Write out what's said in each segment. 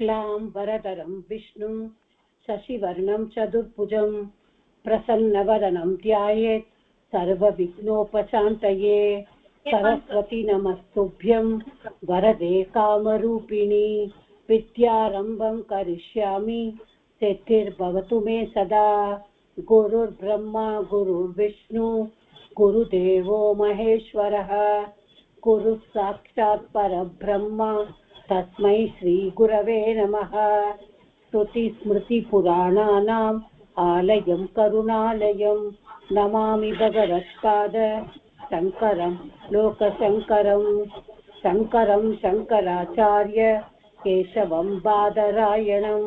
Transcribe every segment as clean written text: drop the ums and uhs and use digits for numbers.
शुक्लां वरदरं विष्णुं शशिवर्णं चतुर्भुजं प्रसन्नवदनं ध्यायेत् सर्वविघ्नोपशान्तये। सरस्वती नमस्तुभ्यं वरदे कामरूपिणी। विद्यारम्भं करिष्यामि सिद्धिर्भवतु मे सदा। गुरुर्ब्रह्मा गुरुर्विष्णु गुरुदेवो महेश्वरः। गुरुः साक्षात् परब्रह्म तस्मै श्रीगुरवे नमः। श्रुतिस्मृतिपुराणानाम् आलयं करुणालयं नमामि भगवत्पाद शङ्करं लोकशङ्करं। शङ्करं शङ्कराचार्य केशवं बादरायणं।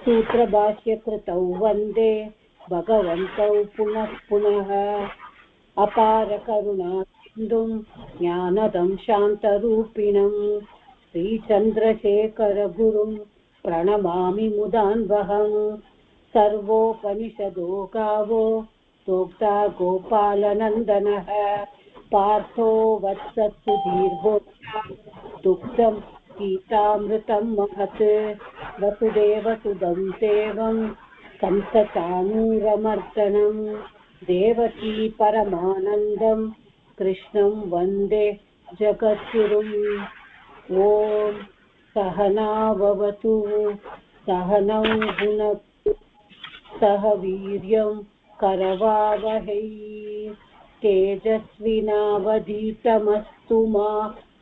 सूत्रभाष्यकृतौ वन्दे भगवन्तौ पुनः पुनः। अपारकरुणासिन्धुं ज्ञानदं शान्तरूपिणं श्रीचन्द्रशेखरगुरुं प्रणमामि मुदान्वहं। सर्वोपनिषदो गावो दोग्धा गोपालनन्दनः। पार्थो वत्सत्सुधीर्भोक्ता दुग्धं गीतामृतं महत्। वसुदेवसुदं देवं कंसचाणूरमर्दनं। देवकी परमानन्दं कृष्णं वन्दे जगद्गुरुम्। ॐ सहना भवतु सहनौ भुनक्तु सह वीर्यं करवावहै। तेजस्विनावधीतमस्तु मा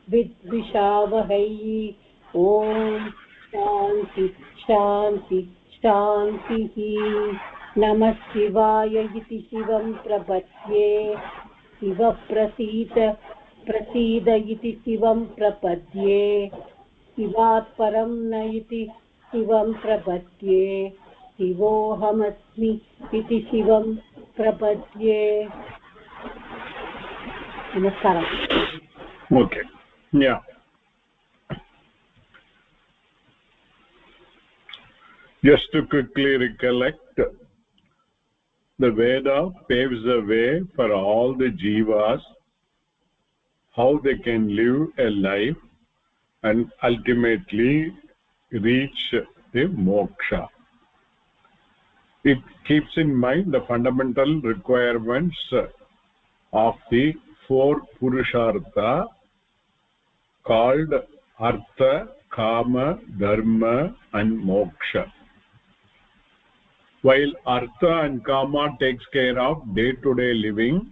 विद्विषावहै। ॐ शान्ति शान्ति शान्तिः। नमः शिवाय इति शिवं प्रपद्ये। शिवप्रसीद प्रसीद इति शिवं प्रपद्ये। शिवात् परं न इति शिवं प्रपद्ये। शिवोऽहमस्मि इति शिवं प्रपद्ये। नमस्कारः। Okay. Yeah. Just to quickly recollect, the Veda paves the way for all the jivas, how they can live a life and ultimately reach the moksha. It keeps in mind the fundamental requirements of the four purushartha called artha, kama, dharma and moksha. While artha and kama takes care of day-to-day living,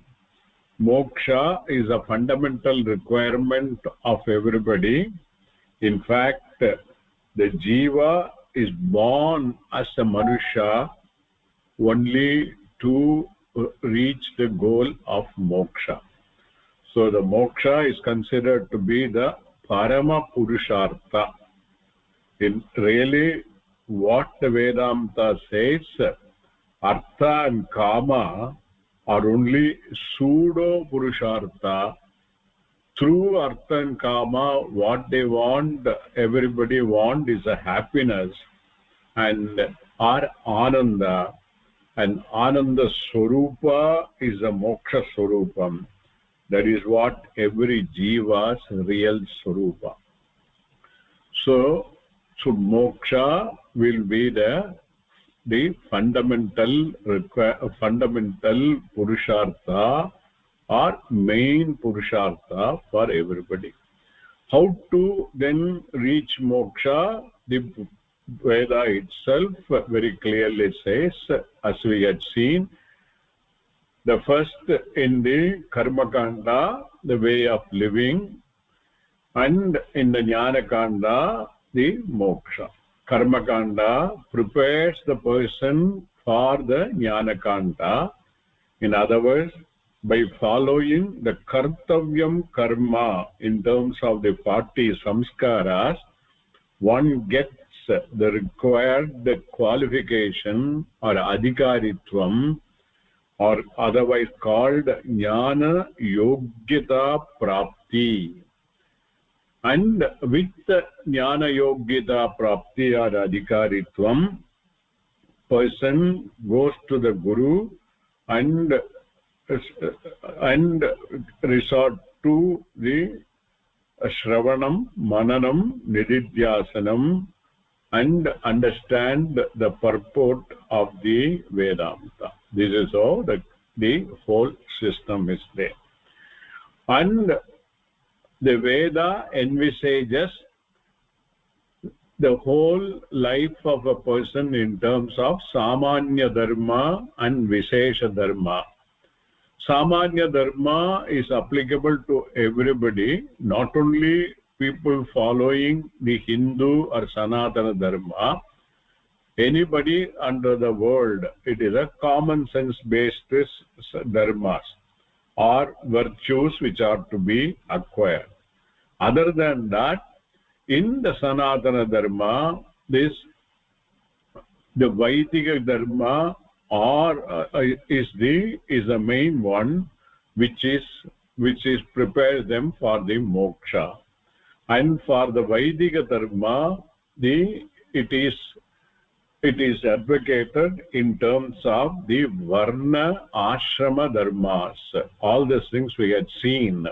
moksha is a fundamental requirement of everybody. In fact, the jiva is born as a manusha only to reach the goal of moksha. So the moksha is considered to be the parama purushartha. In really what the Vedanta says, artha and kama are only pseudo purushartha. Through artha and kama, what they want, everybody want is a happiness and or ananda, and ananda swarupa is a moksha swarupam. That is what every jiva's real swarupa. So moksha will be the fundamental purushartha or main purushartha for everybody. How to then reach moksha? The Veda itself very clearly says, as we had seen, the first in the karma kanda, the way of living, and in the jnana kanda, the moksha. Karma kanda prepares the person for the jnana kanda. In other words, by following the kartavyam karma in terms of the 40 samskaras, one gets the required qualification or adhikaritvam, or otherwise called jnana yogyata prapti. And with jnana yogyata prapti or adhikaritvam, person goes to the guru and resort to the Shravanam, Mananam, Nididhyasanam, and understand the purport of the Vedanta. This is how the whole system is there. And the Veda envisages the whole life of a person in terms of Samanya Dharma and Vishesha Dharma. Samanya Dharma is applicable to everybody, not only people following the Hindu or Sanatana Dharma. Anybody under the world, it is a common sense based dharmas or virtues which are to be acquired. Other than that, in the Sanatana Dharma, the Vaidika Dharma is the main one, which prepares them for the moksha. And for the Vaidika Dharma, it is advocated in terms of the Varna Ashrama Dharmas. All these things we had seen.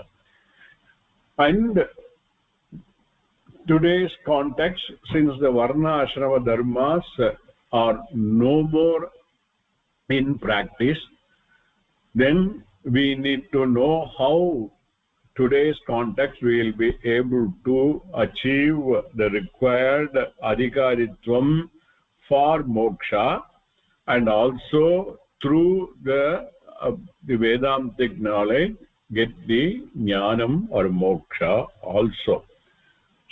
And today's context, since the Varna Ashrama Dharmas are no more in practice, then we need to know how today's context we will be able to achieve the required adhikaritvam for moksha, and also through the Vedantic knowledge get the jnanam or moksha also.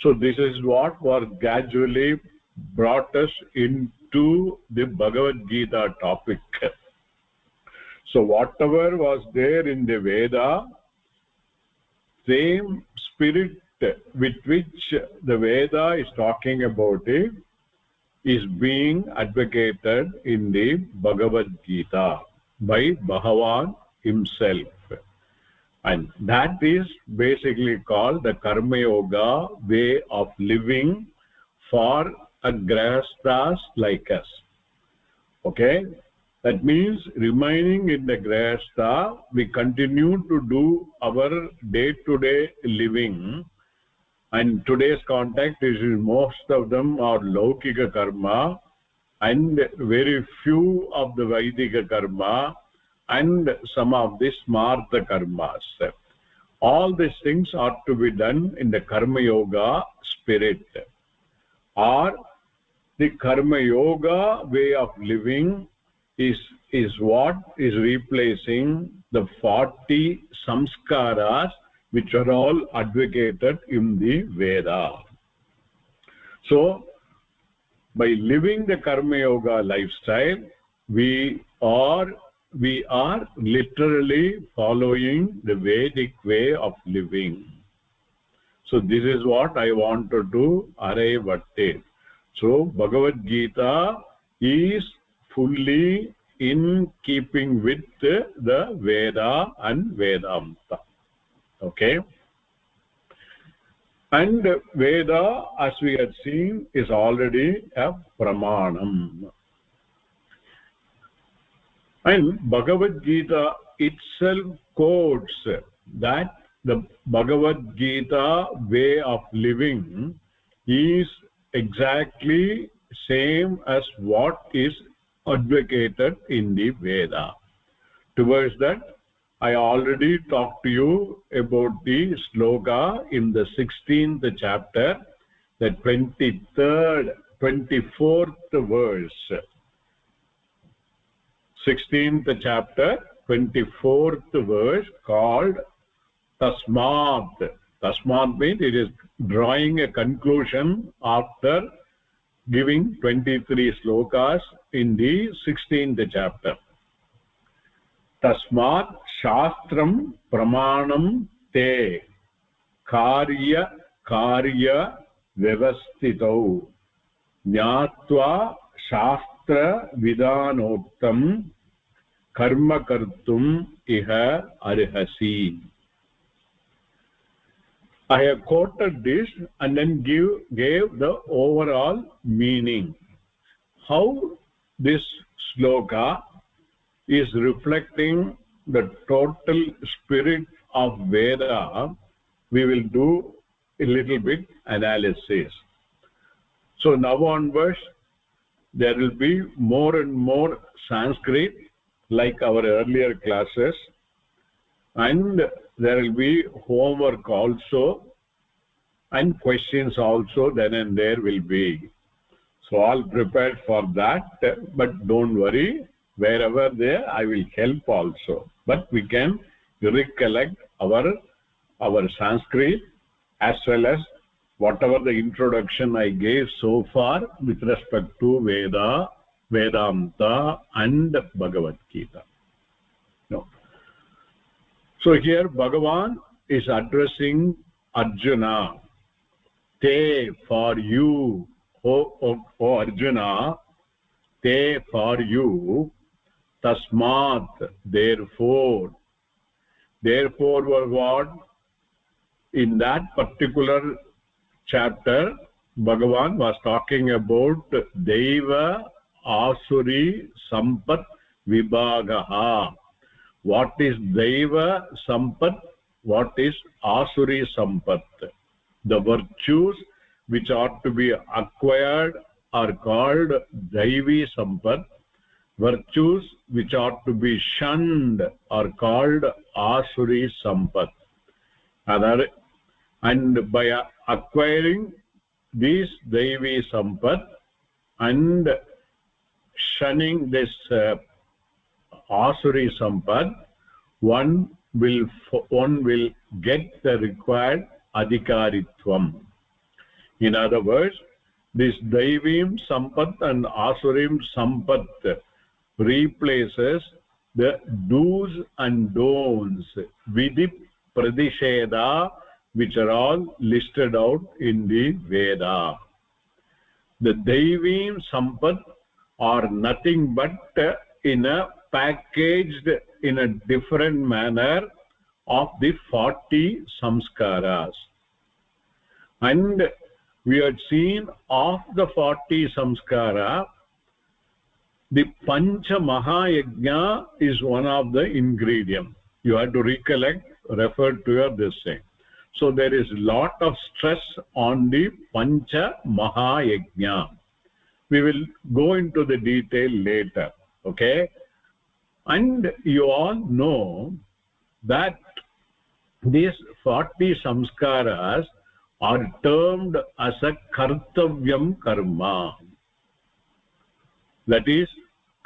So this is what was gradually brought us into the Bhagavad Gita topic. So whatever was there in the Veda, same spirit with which the Veda is talking about it is being advocated in the Bhagavad Gita by Bhagavan himself. And that is basically called the Karma Yoga way of living for a grahasthas like us. Okay? That means remaining in the grahastha, we continue to do our day-to-day living. And today's context is most of them are Laukika karma and very few of the Vaidika karma and some of the Smartha karmas. All these things are to be done in the Karma Yoga spirit. Or the Karma Yoga way of living is what is replacing the 40 samskaras which are all advocated in the Veda. So, by living the Karma Yoga lifestyle, we are literally following the Vedic way of living. So, this is what I wanted to arrive at it. So, Bhagavad Gita is fully in keeping with the Veda and Vedanta. Okay? And Veda, as we had seen, is already a pramanam. And Bhagavad Gita itself quotes that the Bhagavad Gita way of living is exactly same as what is advocated in the Veda. Towards that, I already talked to you about the sloka in the 16th chapter, the 24th verse. 16th chapter, 24th verse, called Tasmat. Tasmat means it is drawing a conclusion after giving 23 slokas in the 16th chapter. Tasmat Shastram Pramanam Te Karya Vyavastitau Jnatva Shastra Vidanoktam Karma Kartum Iha Arhasi. I have quoted this and then gave the overall meaning. How this sloka is reflecting the total spirit of Veda, we will do a little bit analysis. So now onwards, there will be more and more Sanskrit like our earlier classes, and there will be homework also and questions also then and there will be. So all prepared for that, but don't worry, wherever there I will help also. But we can recollect our Sanskrit as well as whatever the introduction I gave so far with respect to Veda, Vedanta and Bhagavad Gita. No. So here Bhagavan is addressing Arjuna. Te, for you, O Arjuna, te, for you, tasmat, therefore. Therefore was what? In that particular chapter, Bhagavan was talking about Deva Asuri Sampat Vibhagaha. What is Deva Sampat? What is Asuri Sampat? The virtues which are to be acquired are called Daivi Sampat. Virtues which are to be shunned are called Asuri Sampat. And by acquiring these Daivi Sampat and shunning this Asuri Sampat, one will get the required Adhikaritvam. In other words, this Daivim Sampat and Asurim Sampat replaces the do's and don'ts, Vidhi Pradisheda, which are all listed out in the Veda. The Daivim Sampat are nothing but packaged in a different manner of the 40 samskaras. And we had seen of the 40 samskara, the Pancha Mahayajna is one of the ingredients. You have to recollect, refer to your this thing. So there is lot of stress on the Pancha Mahayajna. We will go into the detail later, okay? And you all know that these 40 samskaras are termed as a kartavyam karma. That is,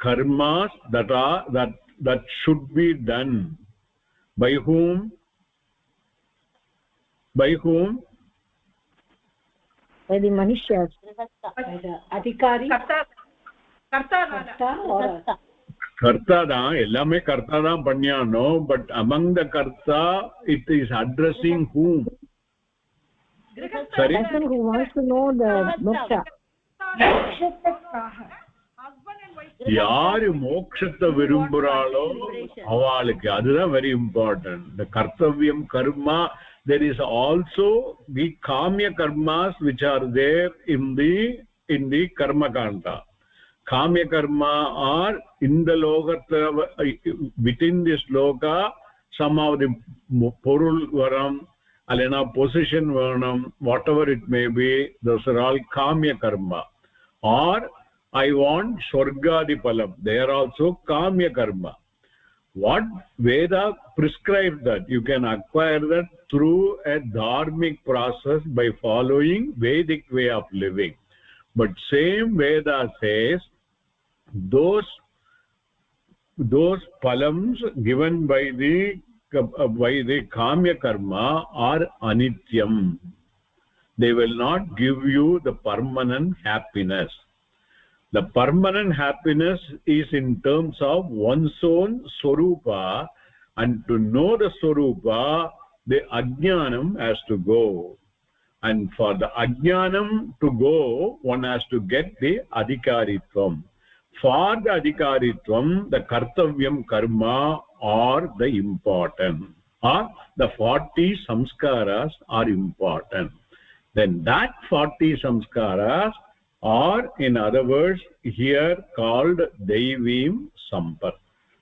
karmas that should be done. By whom? By whom? By the Manushya. By the Adhikari. Karta or Karta da, ellame karta da panyano, but among the karta, it is addressing whom? Sorry? Person who wants to know the moksha. யாரு மோட்சத்தை விரும்புறாளோ அவளுக்கு அதுதான் very important. The kartavyam karma, there is also the kamya karmas which are there in the karma kanda. Kamya karma are in the lokata, within this loka, some of the porul varam alena position varam, whatever it may be, those are all kamya karma. Or I want Swargadi Palam. They are also Kamya Karma. What Veda prescribes that you can acquire that through a dharmic process by following Vedic way of living. But same Veda says those palams given by the Kamya Karma are anityam. They will not give you the permanent happiness. The permanent happiness is in terms of one's own Swarupa, and to know the Swarupa, the Ajnanam has to go. And for the Ajnanam to go, one has to get the Adhikaritvam. For the Adhikaritvam, the Kartavyam Karma are the important. Or the 40 samskaras are important. Then that 40 samskaras or in other words here called Daivim Sampat.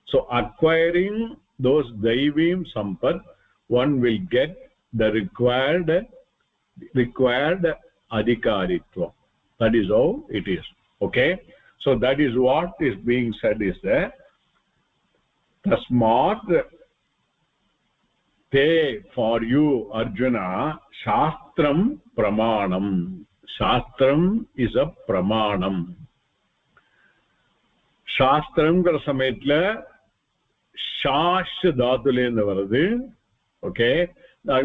So acquiring those Daivim Sampat, one will get the required required adhikaritva. That is how it is. Okay, so that is what is being said is that tasmat te, for you Arjuna, shastram pramanam. Shastram is a pramanam. சாஸ்திரம்ங்கிற சமயத்துல ஷாஷ் தாத்துலேருந்து வருது. Okay,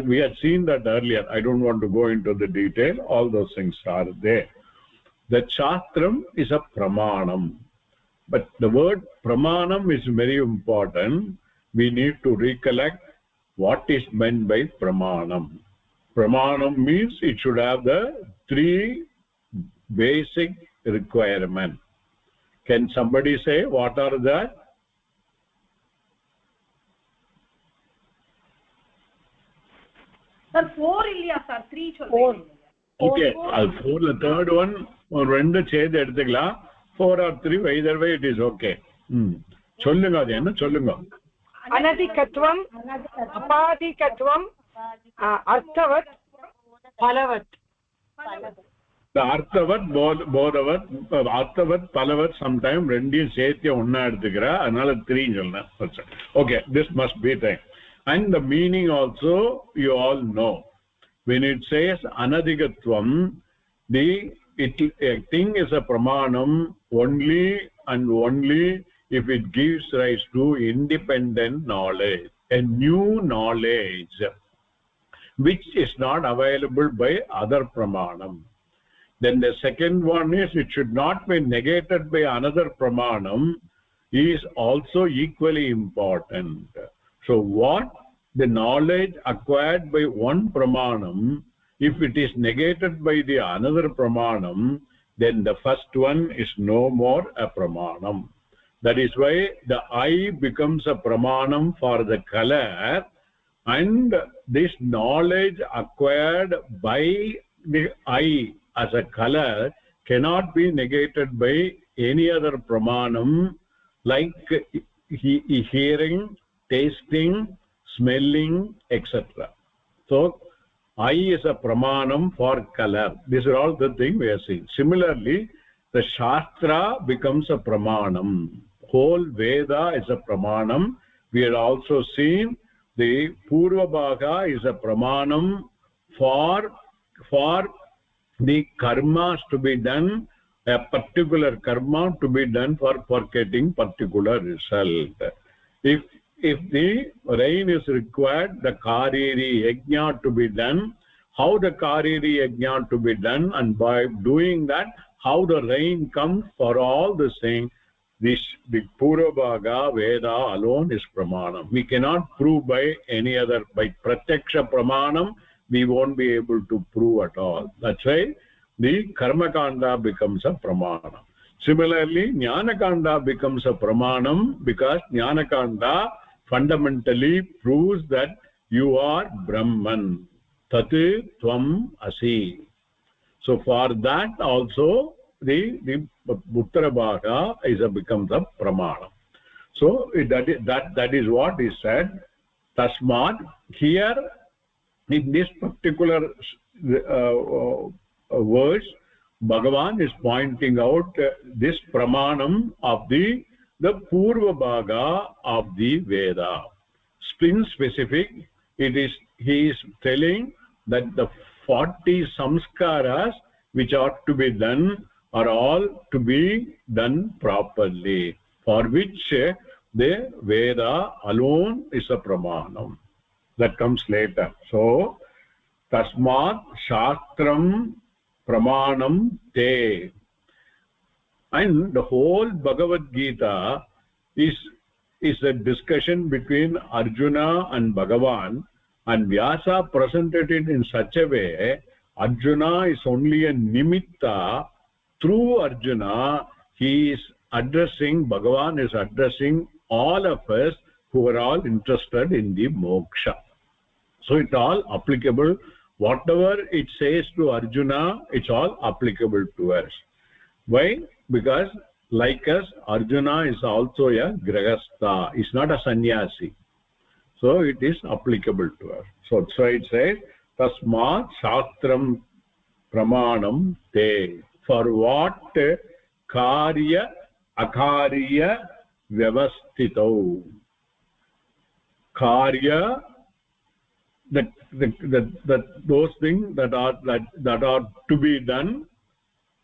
we had seen that earlier. I don't want to go into the detail. All those things are there. The shastram is a pramanam, but the word pramanam is very important. We need to recollect what is meant by pramanam. Pramanam means it should have the three basic requirements. Can somebody say what are that? Sir, 4 இல்லையா sir, 3 Four. சொல்றீங்க. Okay, 4 the third one ரெண்டு சேர்த்து எடுத்துக்கலாம். 4 or 3 either way it is okay. சொல்லுங்க, அது என்ன சொல்லுங்க? अनधिकत्वम् अपाधिकत्वम् अर्थवत् फलवत्. The arthavat bodhavat arthavat palavat sometime ரெண்டையும் சேர்த்து ஒண்ணா எடுத்துக்கிறா, அதனால 3 சொல்லணும். Okay, this must be there. And the meaning also you all know. When it says anadhigatvam, a thing is a pramanam only and only if it gives rise to independent knowledge, a new knowledge which is not available by other pramanam. Then the second one is it should not be negated by another pramanam, is also equally important. So what the knowledge acquired by one pramanam, if it is negated by the another pramanam, then the first one is no more a pramanam. That is why the eye becomes a pramanam for the color, and this knowledge acquired by the eye as a color cannot be negated by any other pramanam like hearing, tasting, smelling, etc. So eye is a pramanam for color. These are all the things we are seeing. Similarly, the shastra becomes a pramanam. Whole Veda is a pramanam. We had also seen the Purva Bhaga is a pramanam for the karmas to be done, a particular karma to be done for getting particular result. If the rain is required, the kariri yajna to be done, how the kariri yajna to be done, and by doing that how the rain comes, for all the things, the Purvabhaga Veda alone is pramanam. We cannot prove by any other, by pratyaksha pramanam we won't be able to prove at all. That's why the karma kanda becomes a pramanam. Similarly, jnana kanda becomes a pramanam because jnana kanda fundamentally proves that you are Brahman. Tat tvam asi. So for that also the Uttara Bhaga becomes a pramanam. So that is what is said. Tasmat, here in this particular verse, Bhagavan is pointing out this pramanam of the Purva Bhaga of the Veda. Spin specific, he is telling that the 40 samskaras which ought to be done are all to be done properly, for which the Veda alone is a pramanam. That comes later. So tasmat shastram pramanam te. And the whole Bhagavad Gita is a discussion between Arjuna and Bhagavan, and Vyasa presented it in such a way Arjuna is only a nimitta. Through Arjuna he is addressing, Bhagavan is addressing all of us who are all interested in the moksha. So it's all applicable. Whatever it says to Arjuna, it's all applicable to us. Why? Because like us, Arjuna is also a grahastha. He's not a sannyasi. So it is applicable to us. So it says tasmat shastram pramanam te. For what? Karya akarya vyavastito. Karya, those things that are to be done.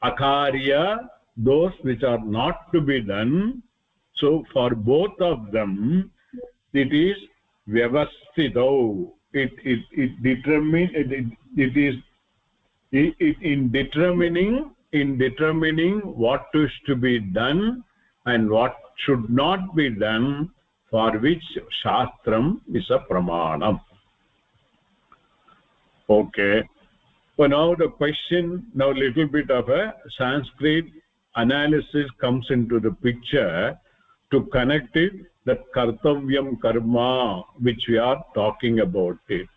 Akarya, those which are not to be done. So for both of them it is vyavastito. It is in determining what is to be done and what should not be done, for which shastram is a pramanam. Okay, so now the question, now little bit of a Sanskrit analysis comes into the picture to connect it, that kartavyam karma which we are talking about it.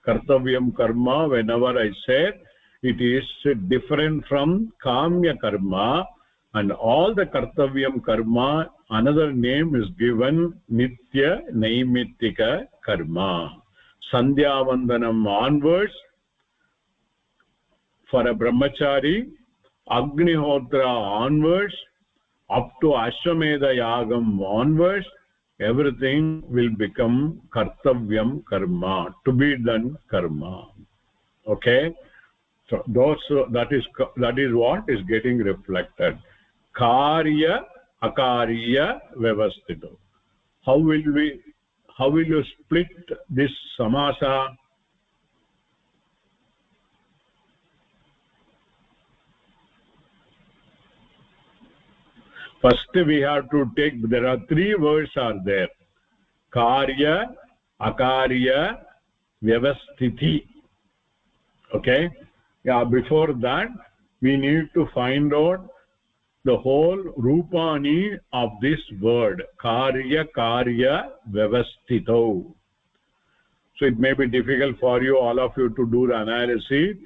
Kartavyam karma, whenever I said, it is different from kamya karma, and all the kartavyam karma, another name is given nitya naimittika karma. Sandhya vandanam onwards for a brahmachari, Agnihotra onwards, up to Ashwamedha Yagam onwards, everything will become kartavyam karma, to be done karma. Okay, so that is what is getting reflected. Karya akarya vyavastito. How will you split this samasa? First we have to take, there are three words are there: karya akarya vyavastiti. Okay, yeah, before that we need to find out the whole rupani of this word karya vyavastito. So it may be difficult for you, all of you, to do the analysis.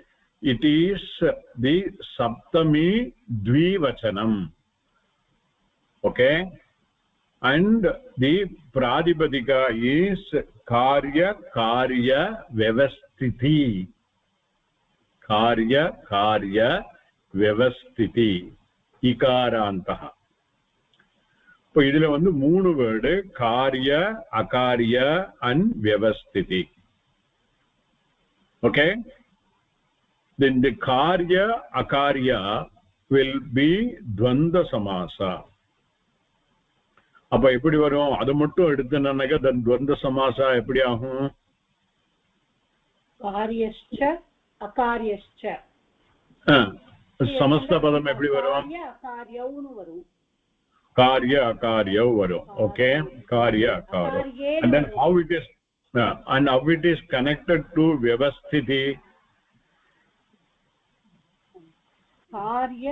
It is the saptami dvivachanam. Okay, and the pradipadika is karya vyavastiti. Karya vyavastiti ikarantaha. இப்போ இதுல வந்து மூணு word, காரிய அகாரிய and vyavastiti. Okay, then the karya akarya will be dvanda samasa. அப்ப எப்படி வரும்? அது மட்டும் எடுத்தனாக்க द्वन्द्व समासा எப்படி ஆகும்? காரியஸ்ச அகாரியஸ்ச. சமஸ்த பதம் எப்படி வரும்? காரியவுனு வரும். காரிய அகாரியவு வரும். ஓகே, காரிய அகார. And then how it is connected to vyavasthiti? காரிய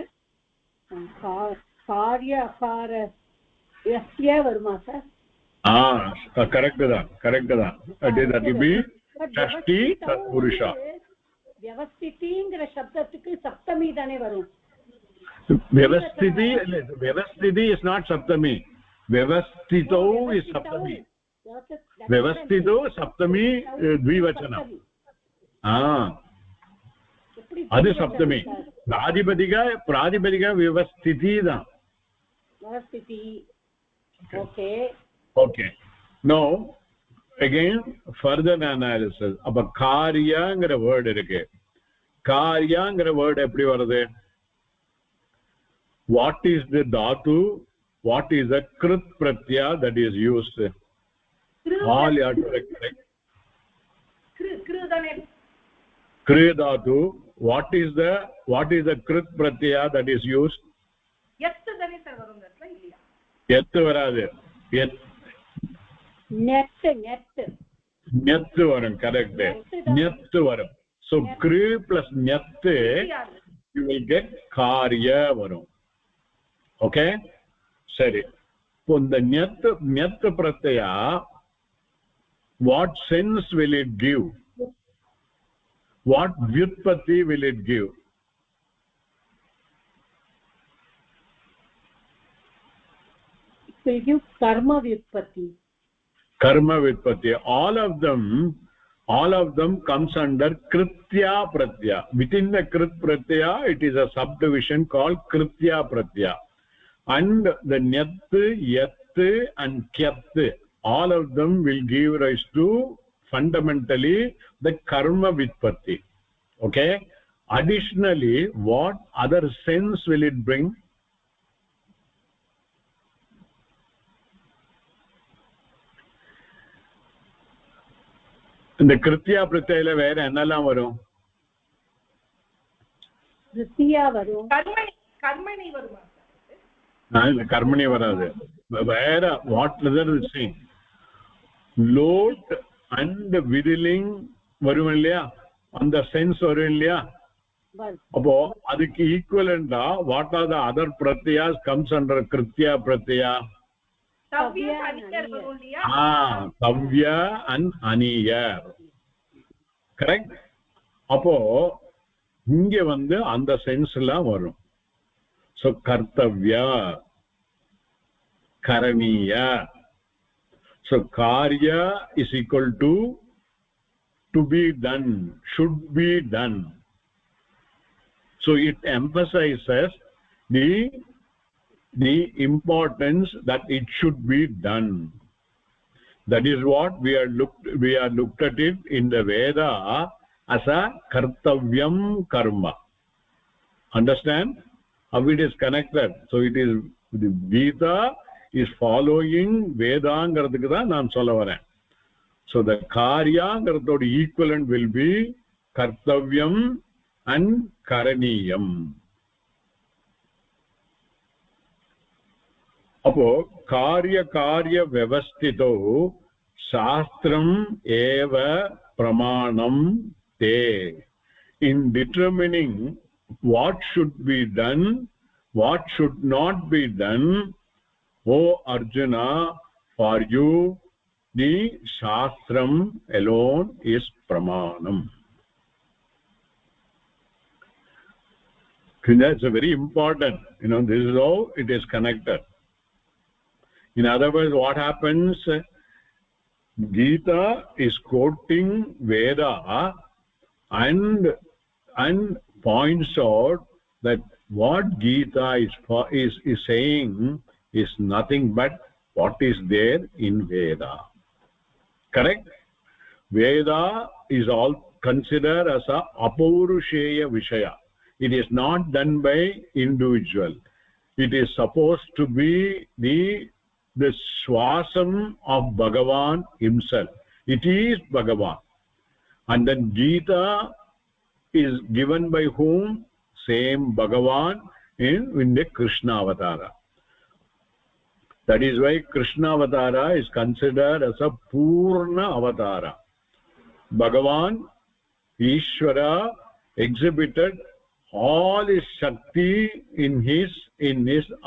அகார யஸ்ய வருமா சார்? கரெக்ட் தான். that will be ஷஷ்டி தத்புருஷா. व्यवस्थितिங்கிற சப்தத்துக்கு சப்தமி தானே வரும். व्यवस्थिति is not saptami. व्यवस्थितो is saptami. व्यवस्थितो saptami dvivachanam. அது சப்தமி. பிராதிபதிகா व्यवस्थिति தான். व्यवस्थिति. Okay, now again further analysis. அப்ப காரியங்கிற வேர்டு இருக்கு. காரியங்கிற வேர்டு எப்படி வருது? What is the dhatu? What is the krit pratyaya that is used? All you have to recollect. Kri dhatu. What is the krit pratyaya that is used? yat dane sir varungatla illaya? yat varadu. net varum. Correct. net varum. So kri plus net you will get karya varum. Okay, sari. So the net pratyaya, what sense will it give? What vyutpatti will it give? It will give karma vyutpatti. Karma vyutpatti. All of them all of them comes under kritya pratyaya. Within the krit pratyaya, it is a subdivision called kritya pratyaya. And the nyat, yat and kyat, all of them will give rise to fundamentally the karma vitpatti. Okay. Additionally, what other sense will it bring? இந்த கிருத்தியா பிரத்யயில வேற என்னெல்லாம் வரும்? கிருத்தியா வரும், கர்மணி வருமா? இந்த கர்மணி வராது. வேற what other thing, load and விதிலிங் வரும் இல்லையா, அந்த சென்ஸ் வரும் இல்லையா. அப்போ அதுக்கு ஈக்குவலண்டா வாட் ஆர் த அதர் பிரத்யாஸ் கம்ஸ் அண்டர் கிருத்தியா பிரத்யா? தவ்ய and aniyar. Correct? அப்போ இங்க வந்து அந்த சென்ஸ்ல வரும். So kartavya, karaniya. So karya is equal to be done, should be done. So it emphasizes the importance that it should be done. That is what we are looked at it in the Veda as a kartavyam karma. Understand how it is connected? So it is, the Gita is following Vedangaradhukku dhaan naan solla varen. So the karyangaradhoda equivalent will be kartavyam and karaniyam. அப்போ காரிய வியவஸ்திதோ சாஸ்திரம் ஏவ பிரமாணம் தே. In determining what should be done, what should not be done, O Arjuna, for you the shastram alone is pramanam. That's a very important, this is how it is connected. In other words, what happens? Gita is quoting Veda and points out that what Gita is saying is nothing but what is there in Veda. Correct? Veda is all considered as a apurusheya vishaya. It is not done by individual. It is supposed to be the swasam of Bhagavan himself. It is Bhagavan. And then Gita is given by whom? Same Bhagavan in the Krishna Avatara. That is why Krishna Avatara is considered as a Purna Avatara. Bhagavan, Ishvara, exhibited all his Shakti in his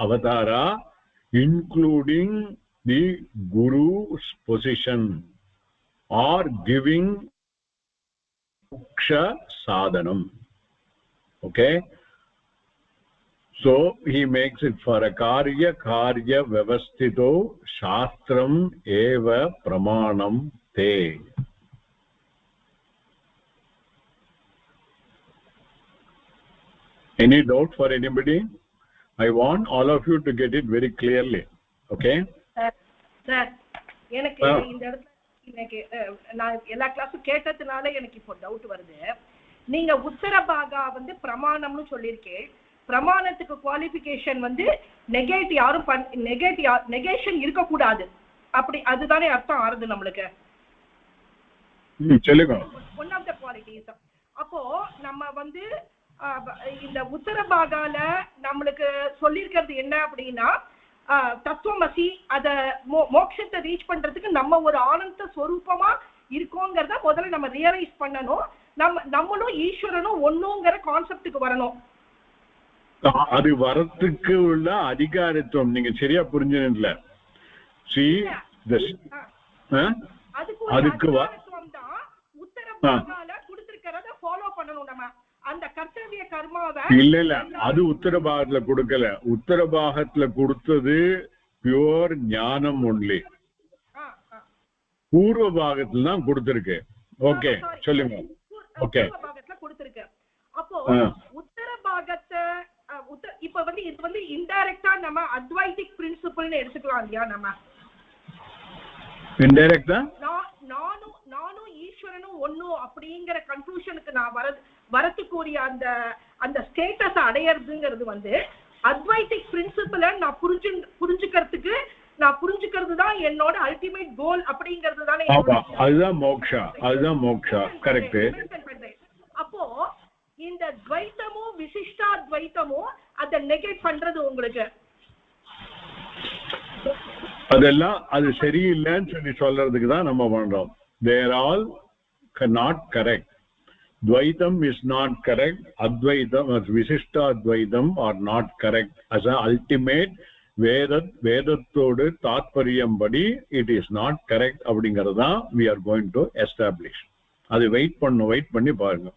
Avatara, including the Guru's position or giving moksha sadhanam. Okay? So he makes it for a karya vyavastito shastram eva pramanam te. Any doubt for anybody? I want all of you to get it very clearly. Okay? Sir, எனக்கு இந்த இடத்துல எனக்கு நான் எல்லா கிளாஸும் கேட்டதுனால எனக்கு இப்போ டவுட் வருது. நீங்க உத்தரபாகா வந்து பிரமாணம்னு சொல்லியிருக்கேன். பிரமாணத்துக்கு குவாலிஃபிகேஷன் வந்து நெகேஷன் இருக்கக்கூடாது, அப்படி அதுதானே அர்த்தம் ஆறுது நம்மளுக்கு. One of the qualities. அப்போ நம்ம வந்து இந்த உத்தரபாகால நம்மளுக்கு சொல்லியிருக்கிறது என்ன அப்படின்னா, தத்துவமசி அத மோட்சத்தை ரீச் பண்றதுக்கு நம்ம ஒரு ஆனந்த ஸ்வரூபமா இருக்கோங்கிறத முதல்ல நம்ம ரியலைஸ் பண்ணணும். நம்மளும் ஈஸ்வரனும் ஒண்ணுங்கிற கான்செப்டுக்கு வரணும். அது வரத்துக்கு உள்ள அதிகாரத்துவம் நீங்க சரியா புரிஞ்சுல. அதுக்கு உத்தரபாகால கொடுத்திருக்கிறத ஃபாலோ பண்ணணும் நம்ம. அந்த கர்த்தவிய கர்மாவை இல்ல அது உத்தரபாகத்துல கொடுக்கல. உத்தரபாகத்துல கொடுத்தது பியூர் ஞானம் ஒன்லி. பூர்வ பாகத்துல தான் கொடுத்திருக்கு. ஓகே சொல்லுங்க. ஓகே பாகத்துல கொடுத்திருக்கு. அப்போ உத்தர பாகத்தை இப்ப வந்து இது வந்து இன்டைரக்டா நம்ம அத்வைதிக் பிரின்சிபிள்னு எடுத்துக்கலாம் இல்லையா? நம்ம இன்டைரக்டா நானும் ஈஸ்வரனும் ஒண்ணும் அப்படிங்கிற கன்க்ளூஷனுக்கு நான் வரத்துக்குரிய அந்த அந்த ஸ்டேட்டஸ் அடையிறதுங்கிறது வந்து அத்வைதிக் பிரின்சிபிளை நான் புரிஞ்சுக்கிறது தான் என்னோட அல்டிமேட் கோல் அப்படிங்கிறது தானே. அதுதான் மோக்ஷா, அதுதான் மோக்ஷா. கரெக்ட். அப்போ இந்த துவைத்தமும் விசிஷ்டாத்வைத்தமும் அதை நெகேட் பண்றது உங்களுக்கு அதெல்லாம் அது சரியில்லைன்னு சொல்லி சொல்றதுக்கு தான் நம்ம பண்றோம். They're all not correct. Dvaitam is not correct. Advaitam or Visishtadvaitam are not correct. As an ultimate வேதத்தோடு தாத்பரியம் படி it is not correct அப்படிங்கறத we are going to establish. அது வெயிட் பண்ணி பாருங்க.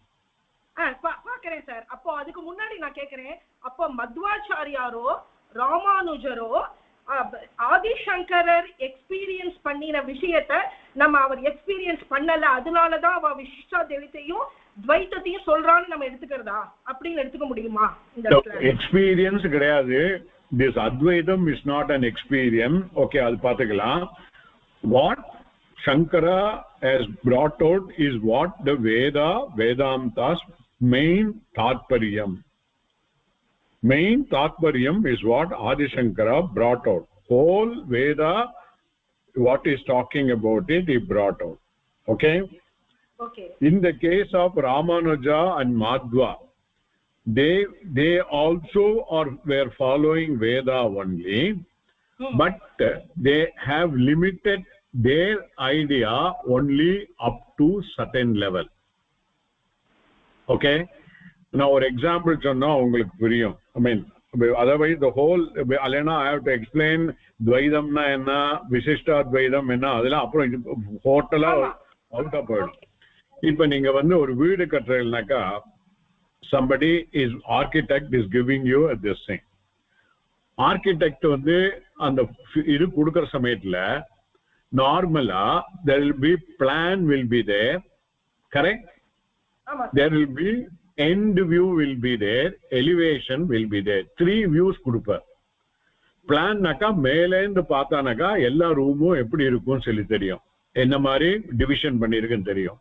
பாக்குறேன் சார். அப்போ அதுக்கு முன்னாடி நான் கேக்குறேன், அப்போ மத்வாச்சாரியாரோ ராமானுஜரோ ஆதிசங்கரர் எக்ஸ்பீரியன்ஸ் பண்ணின விஷயத்தை நம்ம அவர் எக்ஸ்பீரியன்ஸ் பண்ணல, அதனாலதான் அவ விசிஷ்டாத்வைத்தையும் துவைத்தத்தையும் சொல்றான்னு நம்ம எடுத்துக்கிறதா அப்படின்னு எடுத்துக்க முடியுமா? எக்ஸ்பீரியன்ஸ் கிடையாது. This Advaitam is not an experience. Okay, அது பார்த்துக்கலாம். What Shankara has brought out is what the Vedanta's main Tatparyam. Main Tatparyam is what Adi Shankara brought out. Whole Veda, what is talking about it, he brought out. Okay? Okay. In the case of Ramanuja and Madhva, they also were following Veda only, but they have limited their idea only up to certain level. Okay? Now ஒரு example சொன்னா உங்களுக்கு புரியும். I mean, otherwise the whole alena I have to explain Dvaitamna enna, Visishtadvaitam enna, அதெல்லாம் அப்புறம் ஹோட்டலா அவுட்டா போயிடும். இப்ப நீங்க வந்து ஒரு வீடு கட்டுறீங்கன்னாக்கா somebody is architect is giving you this thing. Architect வந்து அந்த இது கொடுக்கிற சமயத்துல நார்மலா there will be plan will be there, correct? There will be end view will be there, elevation will be there. 3 views கொடுப்பார். பிளான் நாக்கா மேலே இருந்து பார்த்தானாக்கா எல்லா ரூமும் எப்படி இருக்கும்னு சொல்லி தெரியும், என்ன மாதிரி டிவிஷன் பண்ணிருக்குன்னு தெரியும்.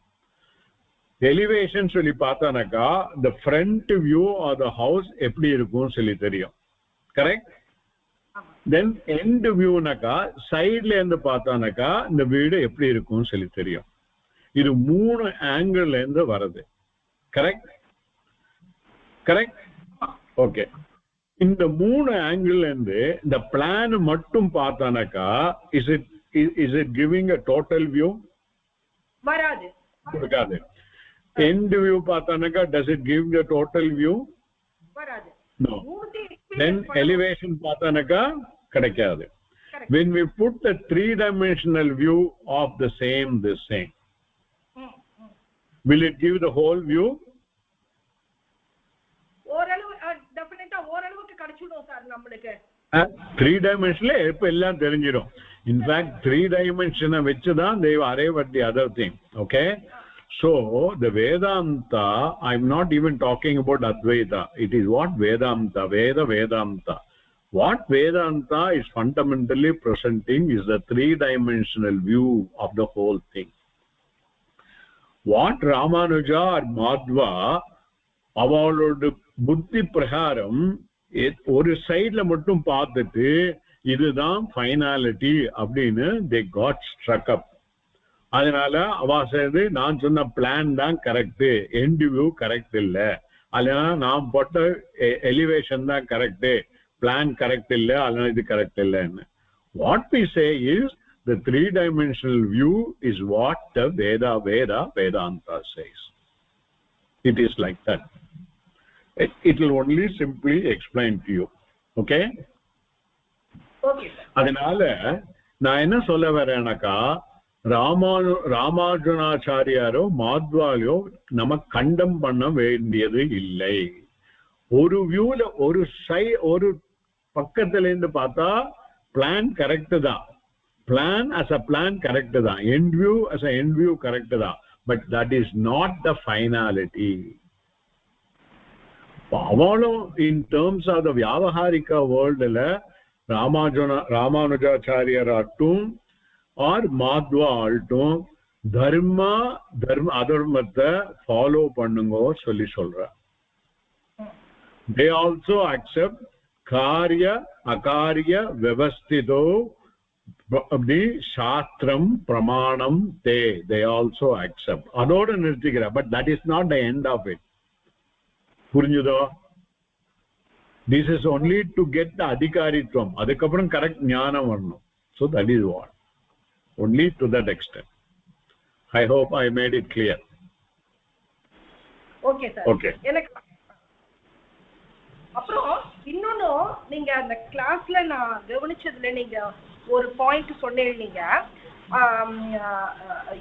எலிவேஷன் சொல்லி பார்த்தானாக்கா the front view of the house எப்படி இருக்கும்னு சொல்லி தெரியும், கரெக்ட்? தென் end view நாக்கா சைட்ல இருந்து பார்த்தானாக்கா இந்த வீடு எப்படி இருக்கும்னு சொல்லி தெரியும். இது 3 ஆங்கிள் இருந்து வருது, கரெக்ட்? கரெக்ட். ஓகே. இந்த 3 ஆங்கிள் இருந்து இந்த பிளான் மட்டும் பார்த்தானாக்கா is it giving a total view? வராது, கொடுக்காது. end view பார்த்தானாக்கா does it give the total view? வராது. No. Then elevation பார்த்தானாக்கா கிடைக்காது. When we put the 3-dimensional view of the same this thing, will it give the whole view? ஓரளவு டெஃபினட்டா ஓரளவுக்கு கிடைச்சிடும் sir நம்மளுக்கு. 3-dimensional இப்ப எல்லாம் தெரிஞ்சிடும். In fact 3-dimensional வச்சு தான் they arrive at the other thing. Okay? So the Vedanta, I'm not even talking about Advaita. It is what Vedanta, Vedanta. What Vedanta is fundamentally presenting is the 3-dimensional view of the whole thing. What Ramanuja or Madhva அவளோட புத்தி பிரகாரம் ஒரு சைட்ல மட்டும் பார்த்துட்டு இதுதான் finality அப்படின்னு they got struck up. அதனால அவ சேர்ந்து நான் சொன்ன பிளான் தான் கரெக்ட், எண்ட் வியூ கரெக்ட் இல்ல, அதனால நான் போட்ட எலிவேஷன் தான் கரெக்ட், பிளான் கரெக்ட் இல்ல, அதனால இது கரெக்ட் இல்லைன்னு. What we say is the 3-dimensional view is what the Vedanta says. It is like that. It will only simply explain to you. Okay? Okay. அதனால நான் என்ன சொல்ல வரேனாக்கா ராமானுஜாச்சாரியாரோ மாத்வாலையோ நம்ம கண்டம் பண்ண வேண்டியது இல்லை. ஒரு வியூல ஒரு பக்கத்துல இருந்து பார்த்தா பிளான் கரெக்ட் தான், plan as a plan correct தான், end view as a end view correct தான். but that is not the finality. Avalo in terms of the vyavaharika world la Ramanujacharya attum or Madhva altum dharma adharmata follow pannungo solli solra. They also accept karya akarya vyavastito the shastram pramanam they also accept. Adoda nirthikira, but that is not the end of it. Purinjado? This is only to get the adhikaritvam. Adukapram correct jnana varnam. So that is what. Only to that extent. I hope I made it clear. Okay sir. Okay. அப்புறம் இன்னொன்னு நீங்க அந்த கிளாஸ்ல நான் கவனிச்சதுல நீங்க ஒரு point சொன்னீங்க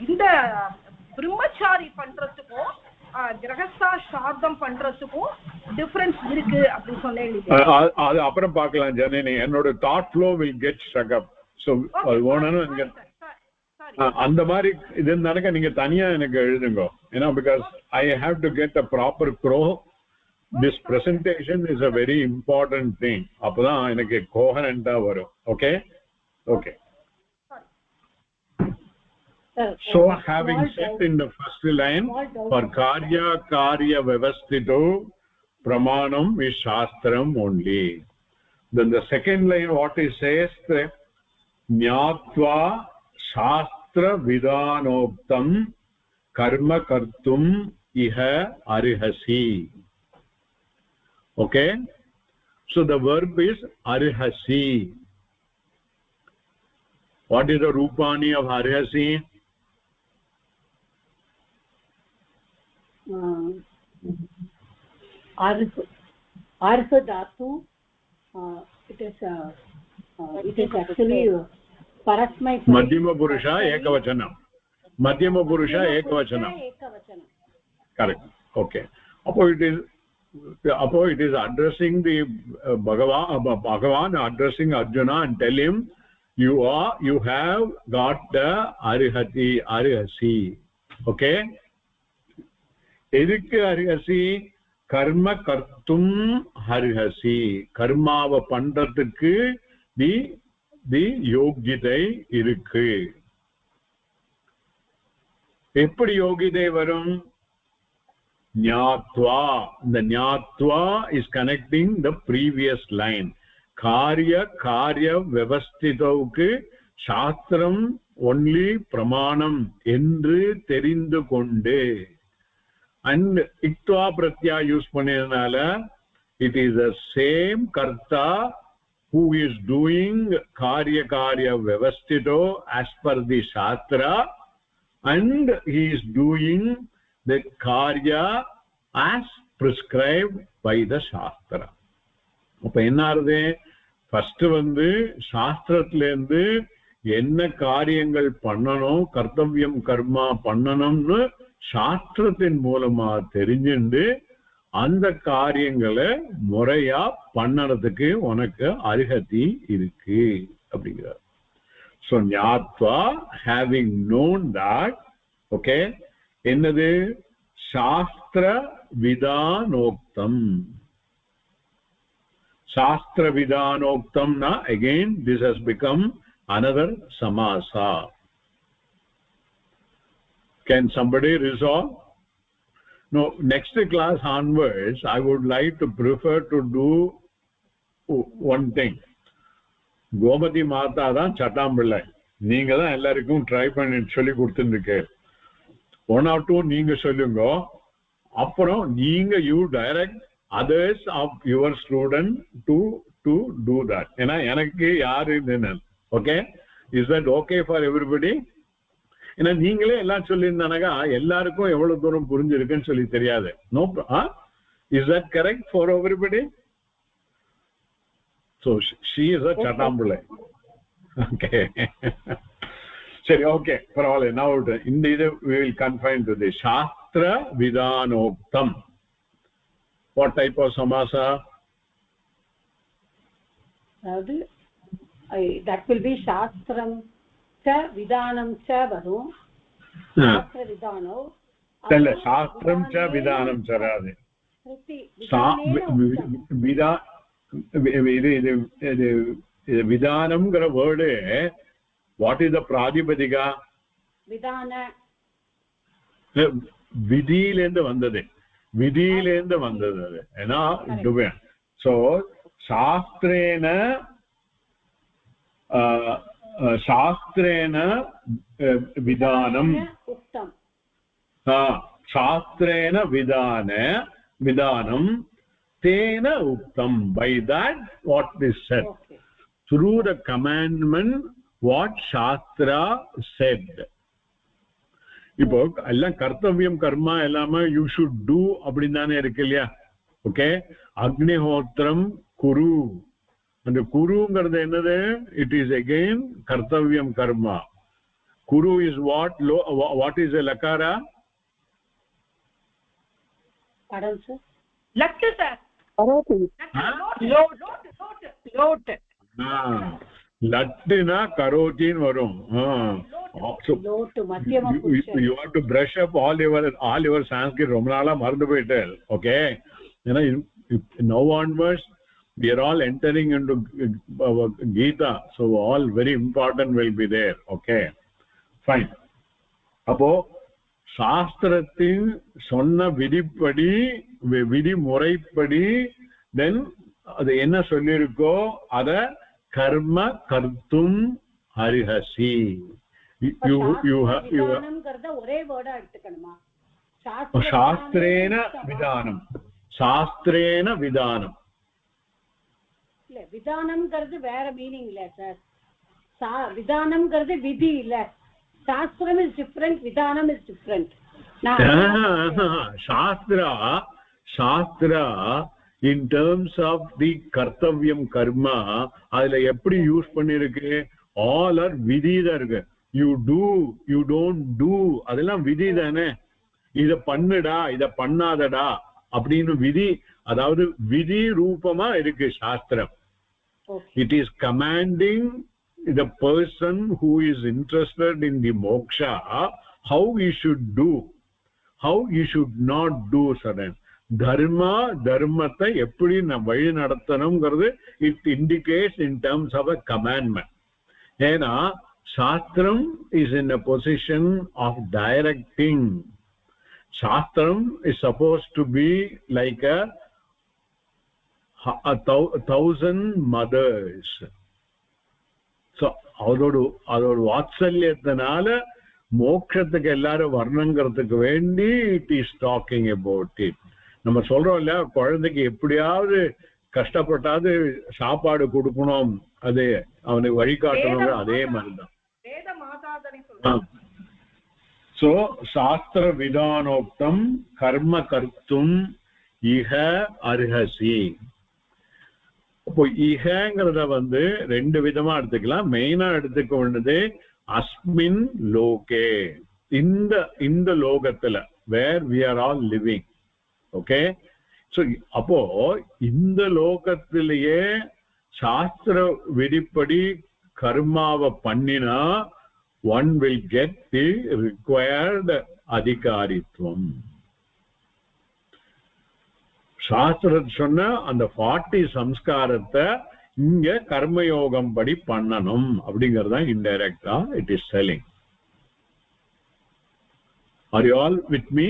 இந்த பிரம்மச்சாரி பண்றதுக்கும் கிரகஸ்தா சார்த்தம் பண்றதுக்கும் டிஃபரன்ஸ் இருக்கு அப்படி சொன்னீங்க. அது அப்புறம் பார்க்கலாம் ஜனனி. என்னோட thought flow will get stuck up. So அந்த மாதிரி இது நடக்க நீங்க தனியா எனக்கு எழுதுங்க. Because I have to get a proper crow. This presentation is a very important thing. அப்பதான் எனக்கு கோஹரண்டா வரும். Okay? Okay. So having said in the first line, for karya vyavastito pramanam is shastram only. Then the second line, what it says, nyatva shastra vidanoktam karma kartum iha arihasi. Okay? So the verb is arihasi. What is the rupani of arihasi? Arha dhatu. It is actually parasmay. Madhyama purusha ekavachanam. Madhyama purusha ekavachanam. Correct. Okay. Appo it is addressing the Bhagavan addressing Arjuna and tell him you have got the arihasi. Okay? edukku arihasi? Karma kartum arihasi. Karmava pandradhukku the yogyidai irukku. Eppadi yogyidai varum? Nyatva. The nyatva is connecting the previous line. Karya vyavastitavukku shastram only pramanam endru therindu konde. And iktva pratyaya use panniranaala it is the same karta who is doing karya vyavastito as per the shastra, and he is doing the karya as prescribed by the shastra. அப்ப என்ன ஆறுது? First சாஸ்திரத்துல இருந்து என்ன காரியங்கள் பண்ணணும், கர்த்தவியம் கர்மா பண்ணணும்னு சாஸ்திரத்தின் மூலமா தெரிஞ்சுண்டு அந்த காரியங்களை முறையா பண்ணறதுக்கு உனக்கு அருகதி இருக்கு அப்படிங்கிறார். So ஞாத்வா, having known that, okay, என்னது? சாஸ்திர விதானோக்தம். Shastra Vidanoktam na, again this has become another samasa. Can somebody resolve? No, next class onwards I would like to prefer to do one thing. Gomati Mata தான் சட்டாம்பிள்ளை. நீங்க தான் எல்லாருக்கும் try பண்ணி சொல்லி கொடுத்துருக்கு. 1 or 2 நீங்க சொல்லுங்க. அப்புறம் நீங்க you direct others of your student to do that. ஏன்னா எனக்கு யாரு என்ன? Okay? Is that okay for everybody? ஏன்னா நீங்களே எல்லாம் சொல்லியிருந்தானாக்கா எல்லாருக்கும் எவ்வளவு தூரம் புரிஞ்சிருக்குன்னு சொல்லி தெரியாது. No, is that correct for everybody? So she is a chatambule. Okay. சரி, okay, பரவாயில்ல. Now இந்த இது we will confine to the Shastra Vidanoktam. What type of samasa? That will be shastram cha vidanam cha varum. shastra vidano tella shastram cha vidanam charade vida இது vidanamங்கிற word what is the pradipadika vidana விதியிலேந்து வந்தது விதியிலேந்து வந்தது அது ஏன்னா so சாஸ்திரேன vidanam uktam शास्त्रेण vidanam tena uktam by that what is said through the commandment what shastra said இப்போ எல்லாம் கர்த்தவியம் கர்மா எல்லாமே you should do அப்படிதானே இருக்கு இல்லையா ஓகே அக்னிஹோத்திரம் குரு அந்த குருங்கிறது என்னது it is again கர்த்தவியம் karma kuru is what is a lakara pardon sir lat sir karoti lot latna karotin varum so you have to brush up all your Sanskrit romnala marundu poitel okay you know now onwards we are all entering into Gita so all very important will be there okay fine appo சாஸ்திரத்தின் சொன்ன விதிப்படி விதிமுறைப்படி then அது என்ன சொல்லிருக்கோ அத கர்ம கர்த்தும் அர்ஹசி விதானம்ங்கறத ஒரே வேர்டா எடுத்துக்கணுமா சாஸ்திரேன விதானம் சாஸ்திரேன விதானம் இல்ல விதானம்ங்கிறது வேற மீனிங் இல்ல சார் விதானம்ங்கிறது விதி இல்ல shastram is different vidanam is different shastra in terms of the kartavyam karma adla eppadi use pannirukku all are vidhi da irukku you do you don't do adella vidhi thane idu pannuda ida pannadada appadinu vidhi adavadhu vidhi roopama irukku shastram it is commanding the person who is interested in the moksha how he should do how he should not do certain dharmata eppadi na vali nadathanumgiradu it indicates in terms of a commandment ena shastram is in a position of directing shastram is supposed to be like a thousand mothers so அதோட வாத்சல்யத்தினால மோட்சத்துக்கு எல்லாரும் வர்ணங்கிறதுக்கு வேண்டி it is talking about it நம்ம சொல்றோம் இல்ல குழந்தைக்கு எப்படியாவது கஷ்டப்பட்டாது சாப்பாடு கொடுக்கணும் அது அவனுக்கு வழிகாட்டணும் அதே மாதிரிதான் வேத மாதாதனை சொல்றாங்க so சாஸ்திர விதானோக்தம் கர்ம கர்த்தும் இஹ அர்ஹசி அப்போ இஹங்கிறத வந்து ரெண்டு விதமா எடுத்துக்கலாம் மெயினா எடுத்துக்க வேண்டியது அஸ்மின் லோகே இந்த லோகத்துல where we are all living okay so அப்போ இந்த லோகத்திலேயே சாஸ்திர விதிப்படி கர்மாவை பண்ணினா one will get the required அதிகாரித்துவம் சாஸ்திரம் சொன்ன அந்த 40 சம்ஸ்காரத்தை இங்க கர்மயோகம் படி பண்ணணும் அப்படிங்கறத இன்டைரக்டா it is telling are you all with me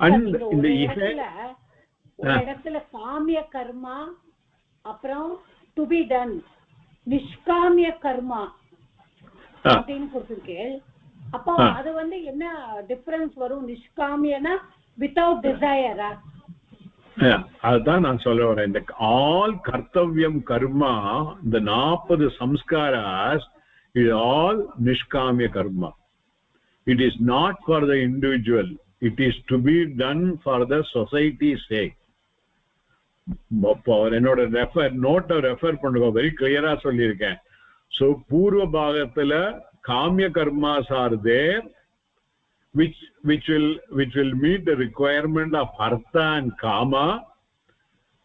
and in the இடத்துல காமிய கர்மா அப்புறம் to be done நிஷ்காமிய கர்மா அப்படின்னு கொடுத்திருக்கேன் அப்போ அது வந்து என்ன டிஃபரன்ஸ் வரும் நிஷ்காமியனா without desire அதுதான் நான் சொல்ல வரேன் இந்த ஆல் கர்த்தவியம் கர்மா இந்த 40 samskaras is all nishkamya karma it is not for the individual it is to be done for the society's sake என்னோட நோட்டை ரெஃபர் பண்ணுங்க வெரி கிளியரா சொல்லியிருக்கேன் so பூர்வ பாகத்துல kamya karmas are there which will meet the requirement of artha and kama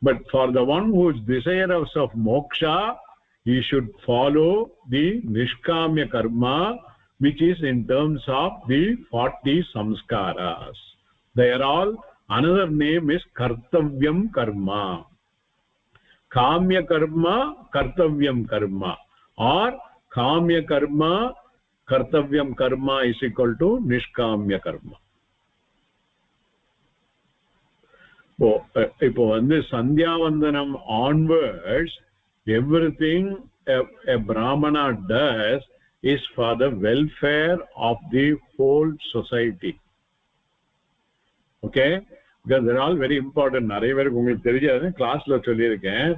but for the one who is desirous of moksha he should follow the nishkamya karma, which is in terms of the 40 samskaras. They are all, another name is kartavyam karma. Kamya karma, kartavyam karma, or kamya karma, kartavyam karma is equal to nishkamya karma. இப்போ வந்து சந்தியாவந்தனம் onwards, everything a brahmana does is for the welfare of the whole society. Okay, because they're all very important. நிறைய பேருக்கு உங்களுக்கு தெரியாது, கிளாஸ்ல சொல்லியிருக்கேன்.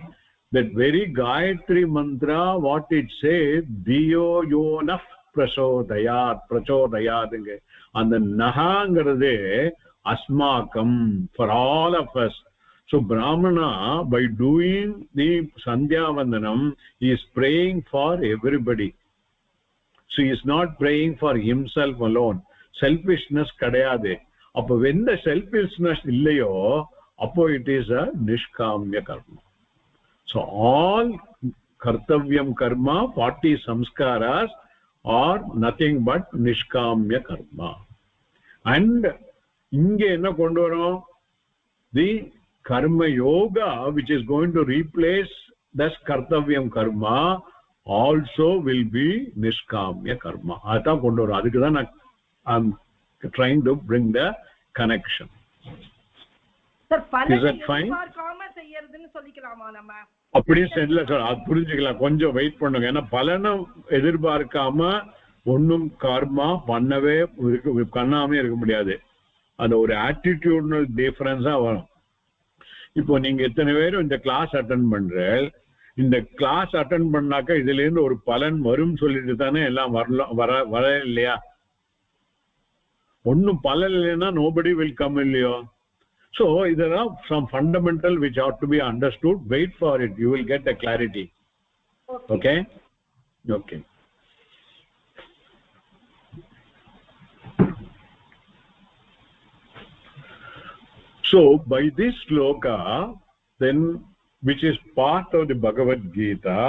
That very Gayatri mantra, what it says, diyo yonah prachodayat, and the nahangrade asmakam, for all of us. So Brahmana, by doing the Sandhya Vandanam, he is praying for everybody. So he is not praying for himself alone. Selfishness kadayade. Appo when the selfishness illayo, appo it is a nishkamya karma. So all kartavyam karma, 40 samskaras, are nothing but nishkamya karma. And inge enna kondu varom, the karma yoga, which is going to replace this kartavyam karma, also will be nishkamya karma. Adha kondu varom. Adukku dhaan I'm trying to bring the connection. Sir, is that fine? பார்க்காம செய்யறதுன்னு சொல்லிக்கலாமா நம்ம? அப்படி இல்ல sir, அது புரிஞ்சுக்கலாம். கொஞ்சம் wait பண்ணுங்க. ஏன்னா பலனை எதிர்பார்க்காம ஒன்னும் கர்மா பண்ணாமே இருக்க முடியாது. அந்த ஒரு ஆட்டிடியூட்னல் டிஃபரன்ஸா வரும். இப்போ நீங்க எத்தனை பேரும் இந்த கிளாஸ் அட்டென்ட் பண்ற, இந்த கிளாஸ் அட்டென்ட் பண்ணாக்க இதுல இருந்து ஒரு பலன் வரும் சொல்லிட்டு தானே எல்லாம் வர இல்லையா? ஒன்னும் பலன் இல்லைன்னா nobody will come இல்லையோ? So there are some fundamental which ought to be understood. Wait for it, you will get the clarity. Okay. So by this shloka, then, which is part of the Bhagavad Gita,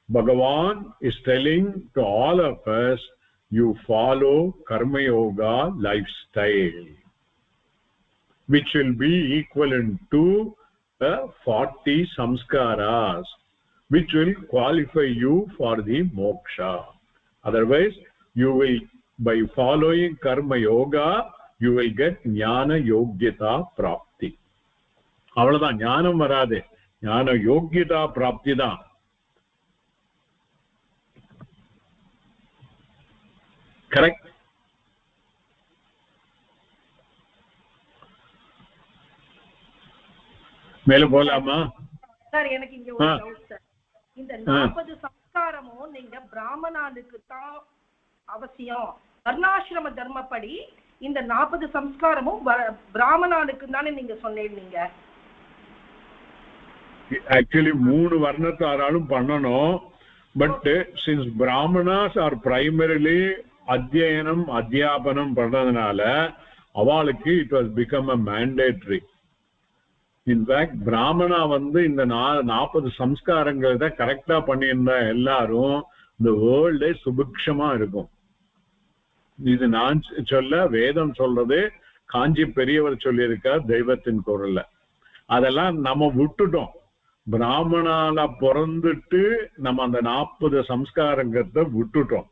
Bhagavan is telling to all of us, you follow karma yoga lifestyle, which will be equivalent to 40 samskaras, which will qualify you for the moksha. Otherwise, you will, by following karma yoga, you will get jnana yogyata prapti. Avladha jnanam varade, jnana yogyata prapti da. Correct? மேல போலாமா sir? எனக்கு இங்க ஒரு doubt sir. இந்த 40 சம்ஸ்காரமும் நீங்க பிராமணனுக்கு தான் அவசியம், வர்ணாசிரம தர்மப்படி இந்த 40 சம்ஸ்காரமும் பிராமணனுக்கு தானே நீங்க சொன்னீங்க? ஆக்சுவலி 3 வர்ணத்தாராலும் பண்ணணும். பட் சின்ஸ் பிராமணாஸ் ஆர் பிரைமரிலி அத்தியனம் அத்தியாபனம் பண்றதுனால அவளுக்கு it was become a mandatory. In fact பிராமணா வந்து இந்த 40 சம்ஸ்காரங்களை கரெக்டா பண்ணியிருந்தா எல்லாரும் இந்த வேர்ல்டே சுபிக்ஷமா இருக்கும். இது நான் சொல்ல, வேதம் சொல்றது, காஞ்சி பெரியவர் சொல்லியிருக்கார் தெய்வத்தின் குரல்ல. அதெல்லாம் நம்ம விட்டுட்டோம். பிராமணால பிறந்துட்டு நம்ம அந்த 40 சம்ஸ்காரங்களை விட்டுட்டோம்.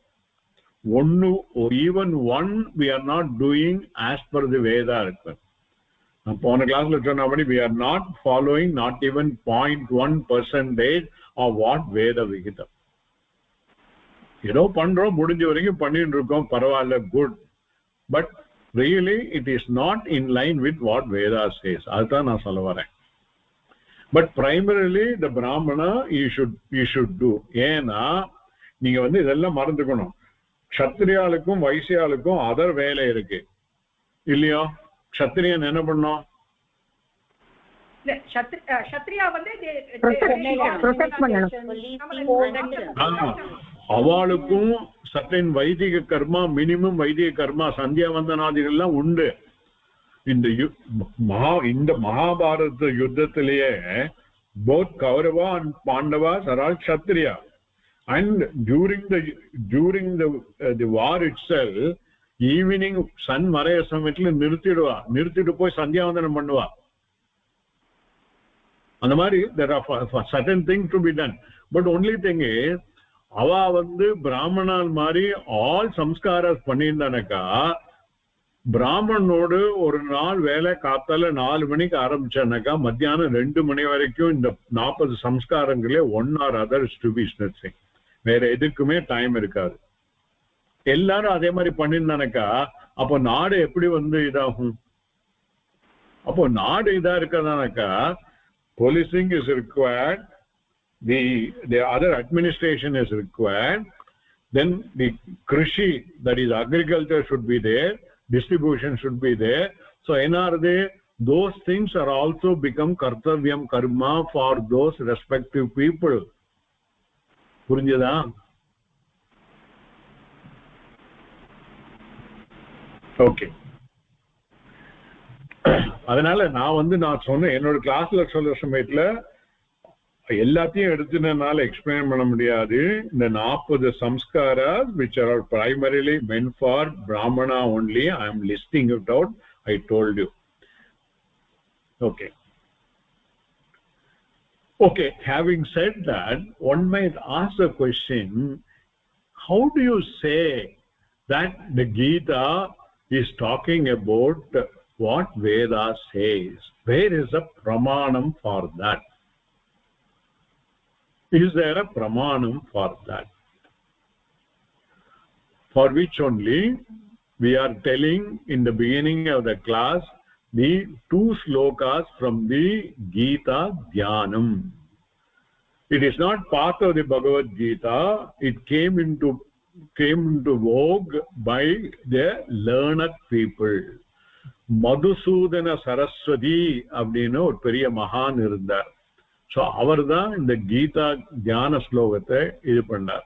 even one we are not doing as per the Veda இருக்கு. போன கிளாஸ்ல சொன்னபடி we are not following not even 0.1% of what Veda விகிதம். ஏதோ பண்றோம், முடிஞ்ச வரைக்கும் பண்ணிட்டு இருக்கோம், பரவாயில்ல, good. But really it is not in line with what Veda says. அதுதான் நான் சொல்ல வரேன். பட் பிரைமரிலி த பிராமணா யூ ஷுட் டூ. ஏன்னா நீங்க வந்து இதெல்லாம் மறந்துக்கணும். க்ஷத்ரியாளுக்கும் வைசியாளுக்கும் அதர் வேலை இருக்கு இல்லையோ? க்ஷத்ரியன் என்ன பண்ணோம்? அவளுக்கும் சர்டன் வைதிக கர்மா, மினிமம் வைதிக கர்மா, சந்தியா வந்தனாதிகள்லாம் உண்டு. இந்த மகாபாரத யுத்தத்திலேயே both Kaurava and Pandavas are all Kshatriya. And during the war itself, evening sun maraya samayatla nirthiddu poi sandhyavandanam pannuva. And there are certain things to be done, but only thing is ava vandu brahmanal mari all samskaras பண்ணிருந்தானக்கா பிராமணனோடு ஒரு நாள் வேலை காத்தால 4 மணிக்கு ஆரம்பிச்சானக்கா மத்தியானம் 2 மணி வரைக்கும் இந்த 40 சம்ஸ்காரங்களே 1 or others to be snitching. வேற எதுக்குமே டைம் இருக்காது. எல்லாரும் அதே மாதிரி பண்ணிருந்தானக்கா அப்போ நாடு எப்படி வந்து இதாகும்? அப்போ நாடு இதா இருக்கதானக்கா policing is required, the other administration is required, then the krishi, that is agriculture, should be there, distribution should be there. So those things are also become kartavyam karma for those respective people. புரிஞ்சதா? Okay. அதனால நான் சொன்ன என்னோட கிளாஸ்ல சொல்ற சமயத்துல எல்லாத்தையும் எடுத்துனால explain பண்ண முடியாது. இந்த 40 samskaras which are primarily meant for brahmana only, I am listing it out. I told you. Okay, having said that, one might ask the question, how do you say that the Gita is talking about what Veda says? Where is the pramanam for that? Is there a pramanam for that? For which only we are telling in the beginning of the class the 2 slokas from the Gita Dhyanam. It is not part of the Bhagavad Gita. It came into vogue by the learned people. Madhusudana Saraswati அப்படினு ஒரு பெரிய மகான் இருந்தார். So அவர்தான் இந்த கீதா தியான ஸ்லோகத்தை இது பண்ணார்.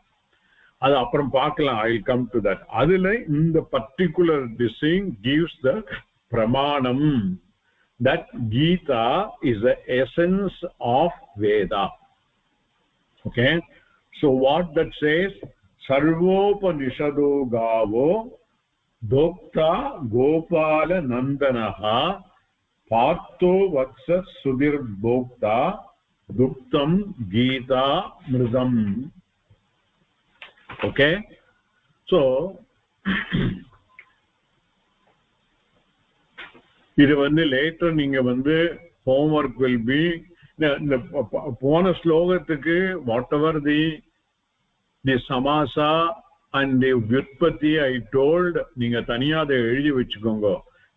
அது அப்புறம் பார்க்கலாம். I will come to that. அதுல இந்த particular this thing gives the pramanam that Gita is the essence of Veda. Okay, so what that says, sarvopanishado gavo dokta gopala nandanaha partho vatsa sudhir bhokta duktam Gita mridam. Okay, so இது later நீங்க homework will be இந்த போன ஸ்லோகத்துக்கு whatever the samasa and the vyutpati I told, நீங்க தனியா அதை எழுதி வச்சுக்கோங்க.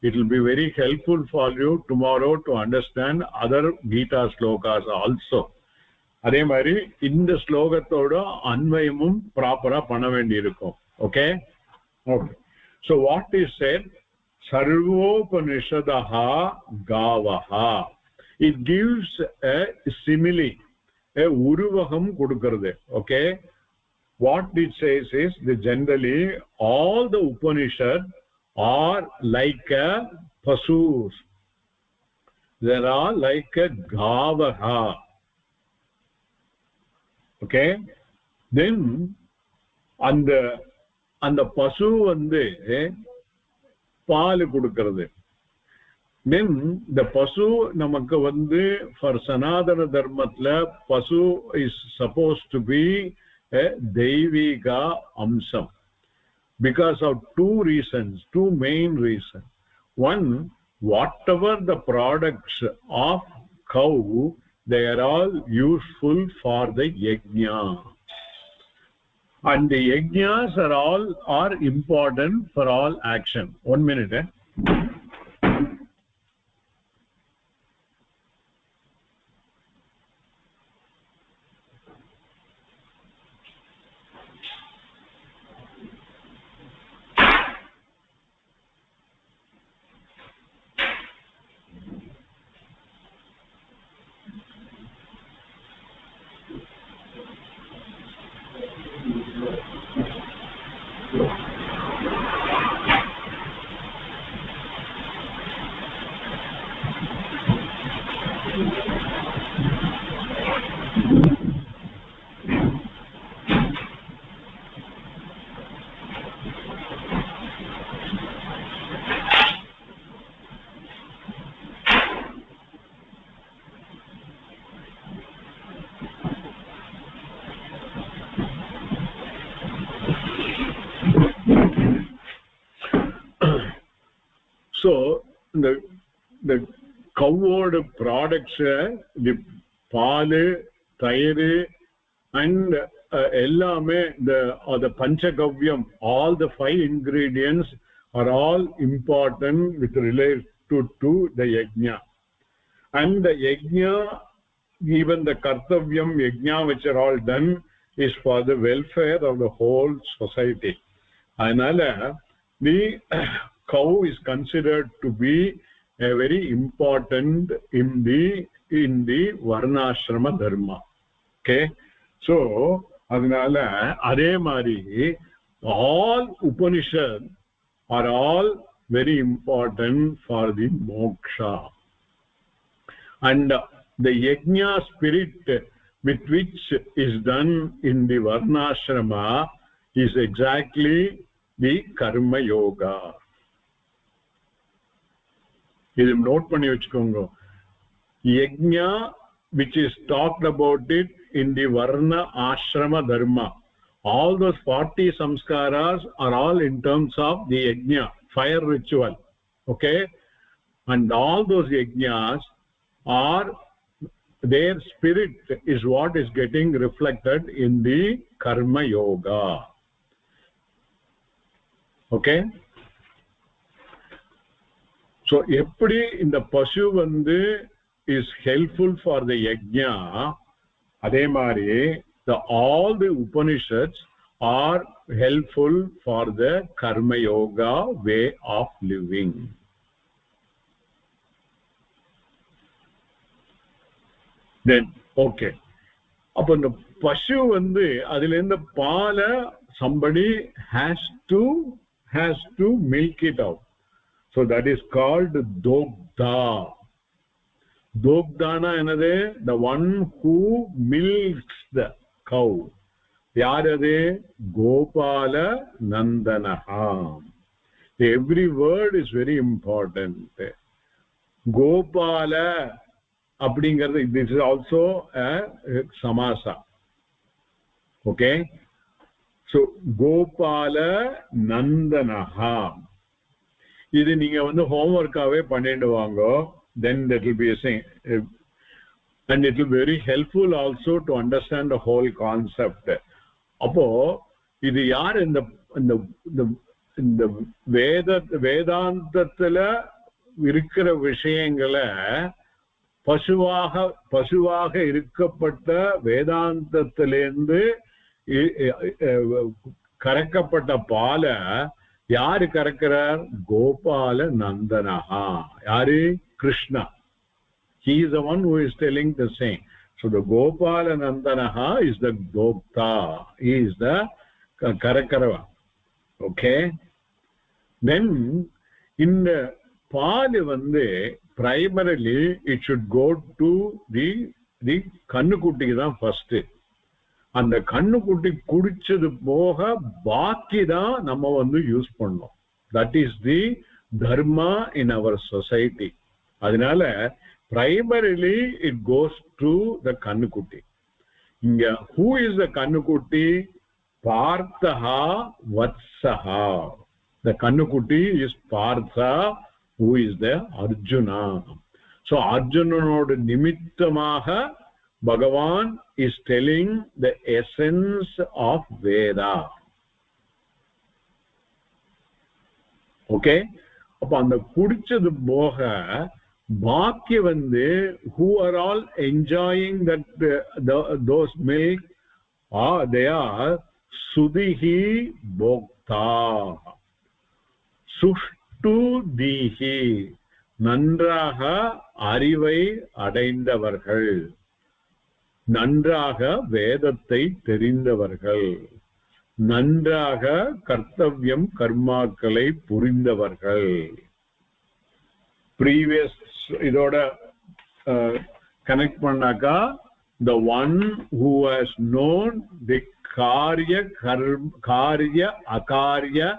It will be very helpful for you tomorrow to understand other Gita slokas also. அதே மாதிரி இந்த ஸ்லோகத்தோட அன்வயமும் ப்ராப்பரா பண்ண வேண்டி இருக்கும். Okay, so what is said, sarvopanishadaha gavaha, it gives a simile, a uruvagam kudukarade. Okay, what it says is that generally all the Upanishad are like a pasus, they are like a gavaha. Okay, then அந்த பசு பால் கொடுக்கிறது. Then the pasu namakku for sanatana dharmatla pasu is supposed to be a deivika amsam because of 2 reasons, 2 main reasons. One, whatever the products of cow, they are all useful for the yajna, and the yajnas are important for all action. 1 minute. so the cow products, the பால், தயிர் and ellame the panchagavyam, all the 5 ingredients are all important with relation to the yajna. And the yajna, even the kartavyam yajna which are all done, is for the welfare of the whole society. Anala the cow is considered to be a very important in the varnashrama dharma. Okay, so adinala adhe mari all Upanishads are all very important for the moksha. And the yajna spirit with which is done in the varnashrama is exactly the karma yoga. Idu note panni vechukonga. Yajna which is talked about it in the varna ashrama dharma, all those 40 samskaras are all in terms of the yajna, fire ritual. Okay, and all those yajnas are, their spirit is what is getting reflected in the karma yoga. Okay, so eppadi in the pashu vandu is helpful for the yajna, adhe mari all the Upanishads are helpful for the karma yoga way of living. Then okay, upon the pashu vandu adile inda paala somebody has to milk it out, so that is called dogda. Dogdana enade, the one who milks the cow. Yarade Gopala Nandanaha. Every word is very important. Gopala abdingarthu, this is also a samasa. Okay, so Gopala Nandanaha. Idu neenga vandu homework ave pannendu vaango, then that will be a thing, and it will be very helpful also to understand the whole concept. Appo idu yaar in the vedantathila irukra vishayangala பசுவாக இருக்கப்பட்ட வேதாந்தத்திலிருந்து கறக்கப்பட்ட பால யாரு கறக்கிறார்? கோபால நந்தனஹா. யாரு? Krishna. He is the one who is telling the same. So the Gopala Nandanaha is the Gopta. He is the Karakarava. Okay. Then in the Pali vande, primarily it should go to the Kannukutti தான் first. அந்த கண்ணுக்குட்டி குடிச்சது போக பாக்கி தான் நம்ம வந்து use பண்ணோம். That is the dharma in our society. அதனால primarily it goes to the kannukutti. Inga who is the kannukutti? Partha Vatsaha. The kannukutti is Partha, who is the Arjuna. So Arjunanodu nimittamaga Bhagavan is telling the essence of Veda. Okay, appo and kudichadu boga baaki vande who are all enjoying that those milk, they are Sudihi Bhokta. Sushtu Dihi, நன்றாக அறிவை அடைந்தவர்கள், நன்றாக வேதத்தை தெரிந்தவர்கள், நன்றாக கர்த்தவ்யம் கர்மாக்களை புரிந்தவர்கள். previous இதோட connect பண்ணாக்கா the one who has known the karya akarya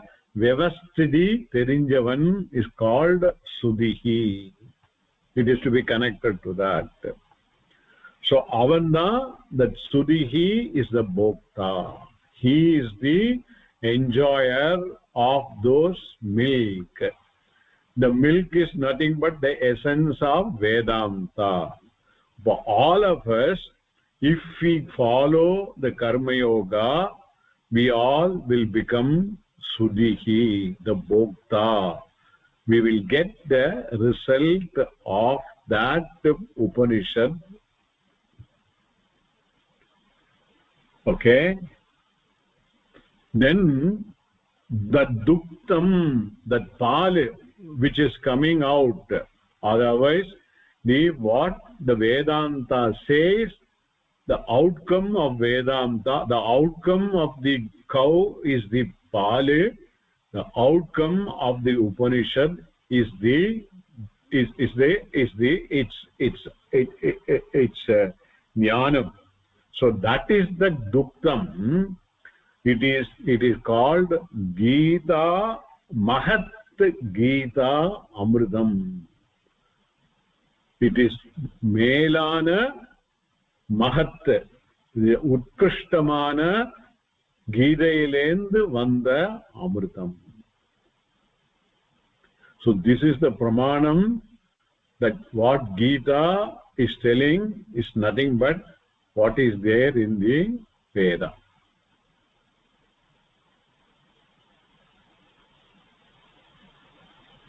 vyavasthiti தெரிஞ்சவன் is called sudihi. It is to be connected to that. So avanda, that sudihi is the bhokta. He is the enjoyer of those milk. The milk is nothing but the essence of Vedanta. For all of us, if we follow the Karma Yoga, we all will become Sudhihi, the Bhokta. We will get the result of that Upanishad. Okay? Then the Duktam, that pal which is coming out, otherwise what the Vedanta says, the outcome of Vedanta, the outcome of the cow is the pal, the outcome of the Upanishad is jnanam. So that is the Duktam. It is called Gita, Mahat Gita Amritam. It is Melana Mahat, Utkrishtamana Gitailendu Vanda Amritam. So this is the Pramanam, that what Gita is telling is nothing but what is there in the Veda.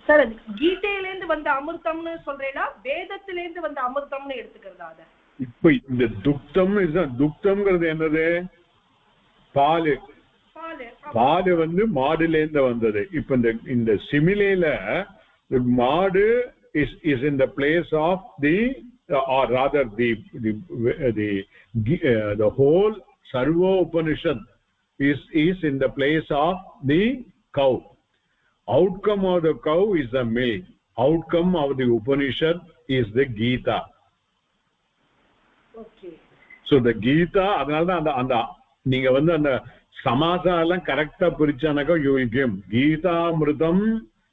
Sir, கீதையிலேந்து வந்த அமிர்தம்னு சொல்றேனா வேதத்திலேந்து வந்த அமிர்தம்னு எடுத்துக்கிறதா? அத இப்போ இந்த துக்தம்ங்கிறது என்னது? பால். பால் வந்து மாடுலேந்து வந்தது. இப்போ இந்த சிமிலேல மாடு is in the place of the or rather the whole Sarva Upanishad is in the place of the cow. Outcome of the cow is the milk. Outcome of the Upanishad is the Gita. Okay. So the Gita, adnala and நீங்க வந்து அந்த சமாசா எல்லாம் கரெக்ட்டா பிரிச்சானக்க you will give Gita Amritam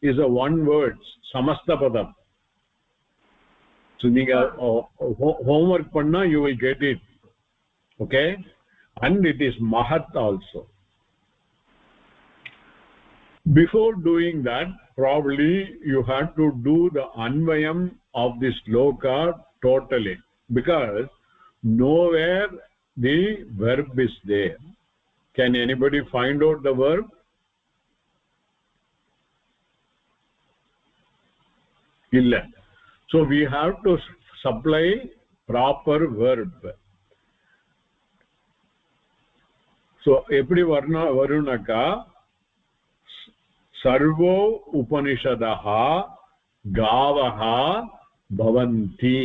is a one word samasta padam. So நீங்க homework பண்ணா you will get it. Okay? And it is Mahat also. Before doing that, probably you have to do the Anvayam of this sloka totally, because nowhere the verb is there. Can anybody find out the verb? Illa. So we have to supply proper verb. So eppadi varunaka Sarvo Upanishadaha Gavaha Bhavanti.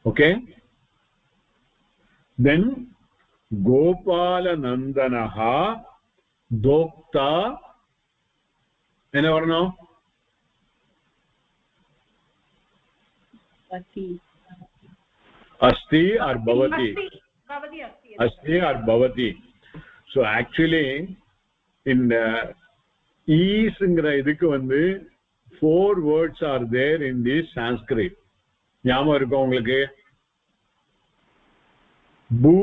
Okay? Then Gopala Nandanaha Dokta. Anyone know? Asti or Bhavati? Asti or Bhavati. So actually in ஈஸ்ங்கற இதுக்கு வந்து 4 words are there in the Sanskrit. ஞாபகம் இருக்கா உங்களுக்கு? Bu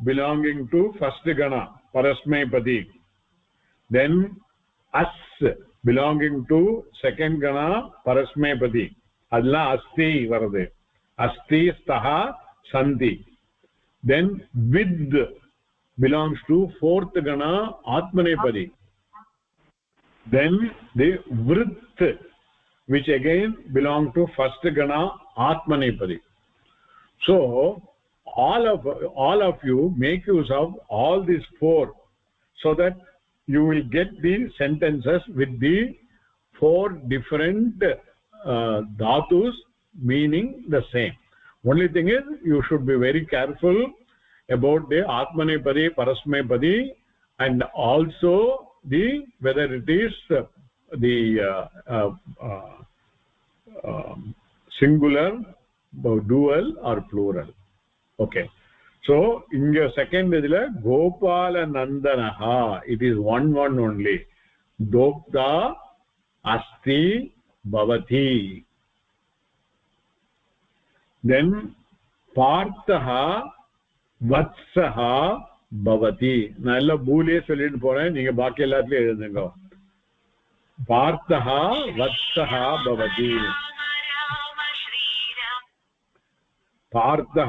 belonging to first gana parasmaipadi. Then as belonging to second gana parasmaipadi. adla asti varade. Asti staha santi. Then with belongs to fourth gana atmanepadi. Then the vrit, which again belong to first gana atmanepadi. So all of you make use of all these 4 so that you will get the sentences with the 4 different dhatus meaning the same. Only thing is you should be very careful about the atmanepadi, parasmaipadi, and also the whether it is the singular, dual or plural. Okay. So in your second idila Gopala Nandanaha, it is one only. Dokta Asti Bhavati. Then Parthaha Vatsaha Bhavati. நான் எல்லாம் பூலே சொல்லிட்டு போறேன், நீங்க பாக்கி எல்லாத்துலயும் எழுதுங்க. partha vatsah bhavati. Partha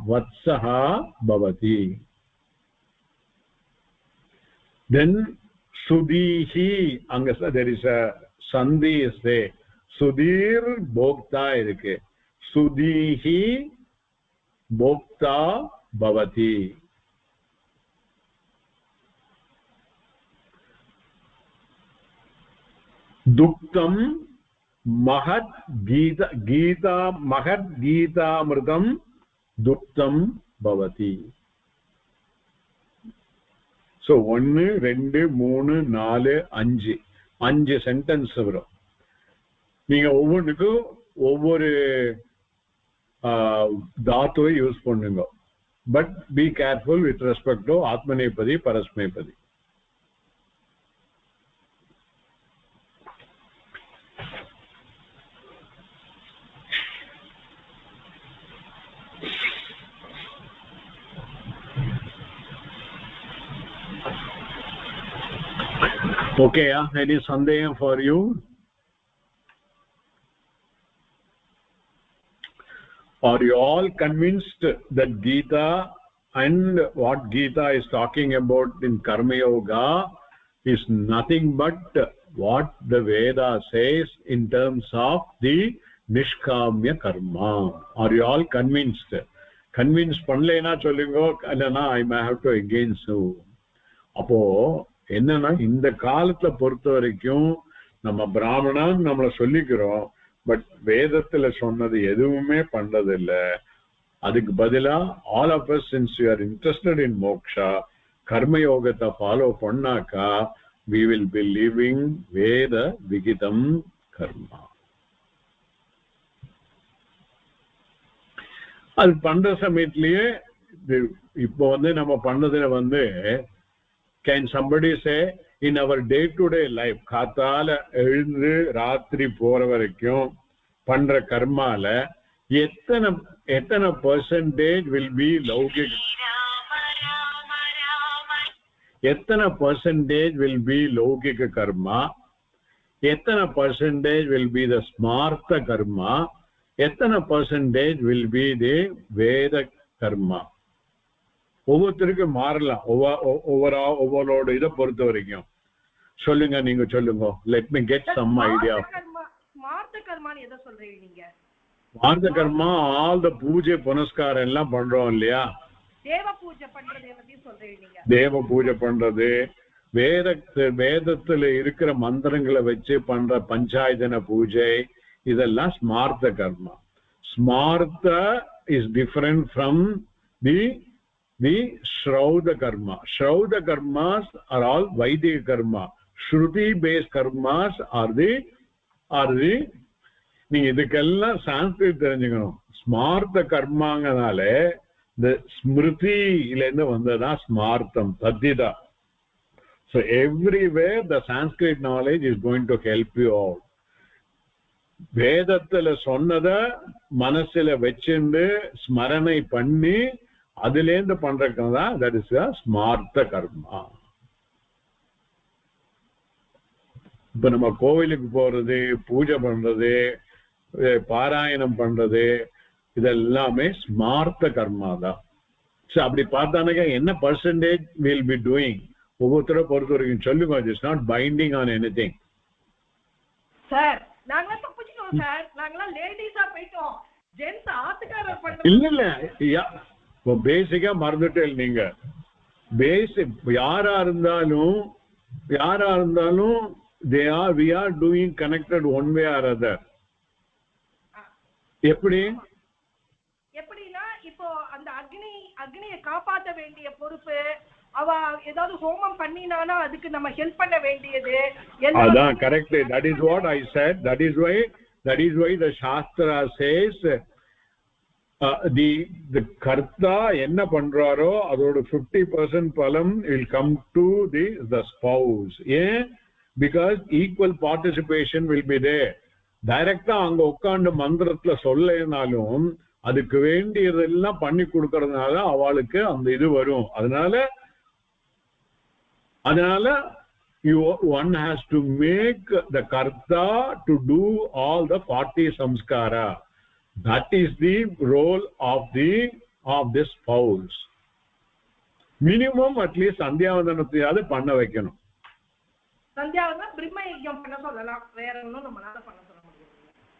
vatsah bhavati. Then Sudhihi, anga there is a sandhi is there. Sudhir bhokta irukku. Sudhihi bhokta bhavati. Duktam mahat gita mahat gita amritam duktam bhavati. So 1 2 3 4 5 sentence வரும். நீங்க ஒவ்வொன்றுக்கும் ஒவ்வொரு தாத்துவை use பண்ணுங்க. But be careful with respect to ஆத்மநேபதி பரஸ்மைபதி. Okay, any sandeham for you? Are you all convinced that Gita and what Gita is talking about in Karma Yoga is nothing but what the Veda says in terms of the Nishkamya Karma? Are you all convinced? Convinced pannalena solungo allana I may have to against you. Appo என்னன்னா இந்த காலத்தை பொறுத்த வரைக்கும் நம்ம பிராமணன் நம்மளை சொல்லிக்கிறோம். But வேதத்துல சொன்னது எதுவுமே பண்றது இல்ல. அதுக்கு பதிலா all of us since we are interested in moksha karma yogata follow பண்ணாக்கா we will be living veda vigitam karma. அது பண்ற சமயத்திலேயே இப்போ நம்ம பண்ணதுல can somebody say in our day to day life காத்தால எழுந்து ராத்திரி போற வரைக்கும் பண்ற கர்மால எத்தனை percentage will be லௌகிக, எத்தனை percentage will be லௌகிக கர்மா, எத்தனை percentage will be the smartha karma, எத்தனை percentage will be the veda karma. ஒவ்வொருத்தருக்கு மாறலாம். ஒவ்வொரு இதை பொறுத்த வரைக்கும் சொல்லுங்க. நீங்க சொல்லுங்க. Let me get some idea. ஸ்மார்த்த கர்மான்னு எதை சொல்றீங்க நீங்க? ஸ்மார்த்த கர்மா ஆல் த பூஜை புனஸ்காரம் எல்லாம் பண்றோம் இல்லையா? தேவ பூஜை பண்றதை பத்தி சொல்றீங்க நீங்க? தேவ பூஜை பண்றது, வேதத்துல இருக்கிற மந்திரங்களை வச்சு பண்ற பஞ்சாயதன பூஜை, இதெல்லாம் ஸ்மார்த்த கர்மா. ஸ்மார்த்த is different from the Shrauda karma. Shrauda karmas are all Vedic karma. Shruti based karmas are the நீங்க இதுக்கெல்லாம் சான்ஸ்கிரிட் தெரிஞ்சுக்கணும். ஸ்மார்த்த கர்மாங்கனால இந்த ஸ்மிருதியில இருந்து வந்ததுதான் ஸ்மார்த்தம், தத்திதா. So everywhere the Sanskrit knowledge is going to help you out. வேதத்துல சொன்னத மனசுல வச்சிருந்து ஸ்மரணை பண்ணி அதிலேந்து பண்றதுதான் that is a ஸ்மார்த்த கர்மா. இப்ப நம்ம கோவிலுக்கு போறது, பூஜை பண்றது, பாராயணம் பண்றது, இதெல்லாமே ஸ்மார்த்த கர்மா தான். அப்படி பார்த்தானாக்கா என்ன பர்சன்டேஜ் வில் பி டூயிங் ஒவ்வொருத்தர பொறுத்த வரைக்கும் சொல்லுங்க. It's not binding on anything. Sir நாங்க தப்பிச்சிட்டோம் சார். நாங்கலாம் லேடிஸா போய்ட்டோம். ஜென்ஸ் ஆத்துக்காரர் பண்ற இல்ல பேசிக்கா மறந்துட்டேன். நீங்க பேசிக் யாரா இருந்தாலும் we are doing connected one way or other. எப்படின்னா இப்போ அந்த அக்னியை காப்பாற்ற வேண்டிய பொறுப்பு, அவ ஏதாவது ஹோமம் பண்ணினானா அதுக்கு நம்ம ஹெல்ப் பண்ண வேண்டியது. அதான் correct. that is what I said. that is why the shastra says the karta என்ன பண்றாரோ அதோட 50% பலம் will come to the spouse. ஏன்? because equal participation will be there. டைரக்டா அங்க உட்கார்ந்து மந்திரத்துல சொல்லனாலும் அதுக்கு வேண்டியதெல்லாம் பண்ணி கொடுக்கறதுனால அவளுக்கு அந்த இது வரும். அதனால one has to make the karta to do all the 40 samskara. That is the role of this spouse. Minimum at least sandhyavandanathiyadu panna vekanum. சந்தியாவந்தனம் பிரம்ம யஜ்ஞம் பண்ண சொல்லலாம், வேற ஒன்றும் நம்மளால பண்ண சொல்ல முடியாது.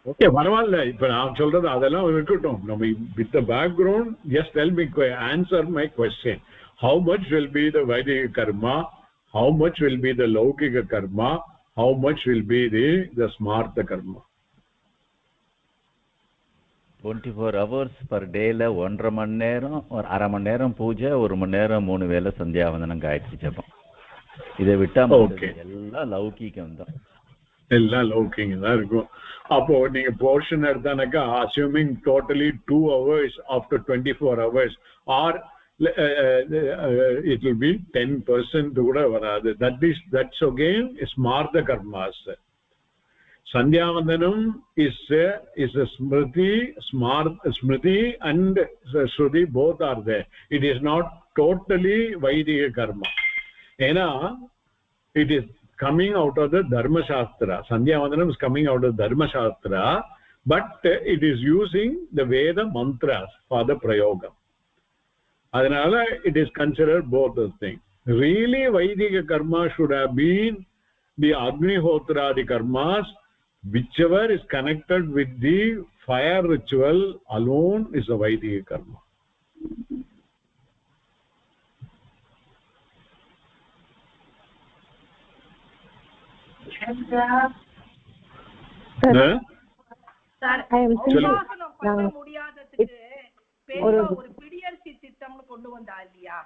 ஓகே, பரவாயில்ல. இப்ப நான் சொல்றது அதெல்லாம் இருக்கட்டும். நம்ம with the background, just tell me, answer my question. How much will be the Vedic karma? How much will be the Laukika karma? How much will be the Smartha karma? 24 hours per day ல 1.5 மணி நேரம், ஒரு 1/2 மணி நேரம் பூஜை, 1 மணி நேரம் 3 வேளை சந்தியாவந்தனம் காயத்ரி ஜபம். இதை விட்டா எல்லாம் லௌகிகம் தான், எல்லாம் லௌகிகம் தான் இருக்கும். அப்போ நீங்க போர்ஷன் எடுத்தானாக்கா assuming totally 2 hours after 24 hours or it will be 10% கூட வராது. That's again smartha karmas. Sandhyavandanam is a smriti and shruti, both are there. It is not totally Vedic karma. Ena it is coming out of the Dharma Shastra. Sandhyavandanam is coming out of Dharma Shastra, but it is using the Veda mantras for the prayoga. Adanala it is considered both the things. Really Vaidika karma should have been the Agnihotradi karmas, whichever is connected with the fire ritual alone is a Vaidika karma. பண்ண முடியாததுக்கு பெரியவா ஒரு பிடியரசி திட்டம்னு கொண்டு வந்தா இல்லையா?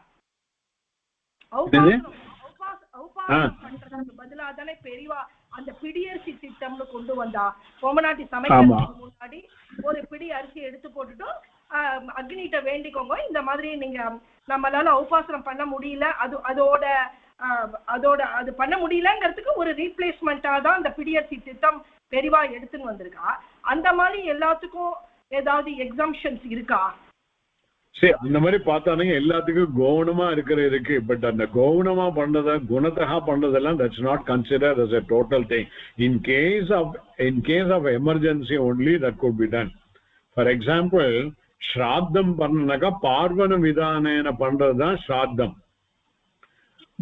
உபாசனம் பண்றதுக்கு பதிலா தானே பெரியவா அந்த பிடியரசி திட்டம்னு கொண்டு வந்தா. பொம்மநாட்டி சமைக்கிறதுக்கு முன்னாடி ஒரு பிடி அரிசி எடுத்து போட்டுட்டு அக்னிகிட்ட வேண்டிக்கோங்க, இந்த மாதிரி நீங்க நம்மளால உபாசனம் பண்ண முடியல, அதோட அது பண்ண முடியலங்கிறதுக்கு ஒரு ரீப்ளேஸ்மெண்டா தான் அந்த பிடியரசி திட்டம் பெரிவா எடுத்துன்னு வந்திருக்கா. அந்த மாதிரி எல்லாத்துக்கும் ஏதாவது எக்ஸம்ஷன்ஸ் இருக்கா? சரி, அந்த மாதிரி பார்த்தானுங்க எல்லாத்துக்கும் கௌனமா இருக்கு. பட் அந்த கௌனமா பண்றத குணத்தகா பண்றதெல்லாம் that's not considered as a total thing. In case of emergency only that could be done. For example, ஸ்ராத்தம் பண்ணனாக்கா பார்வண விதானேன பண்றதுதான் ஸ்ராத்தம்.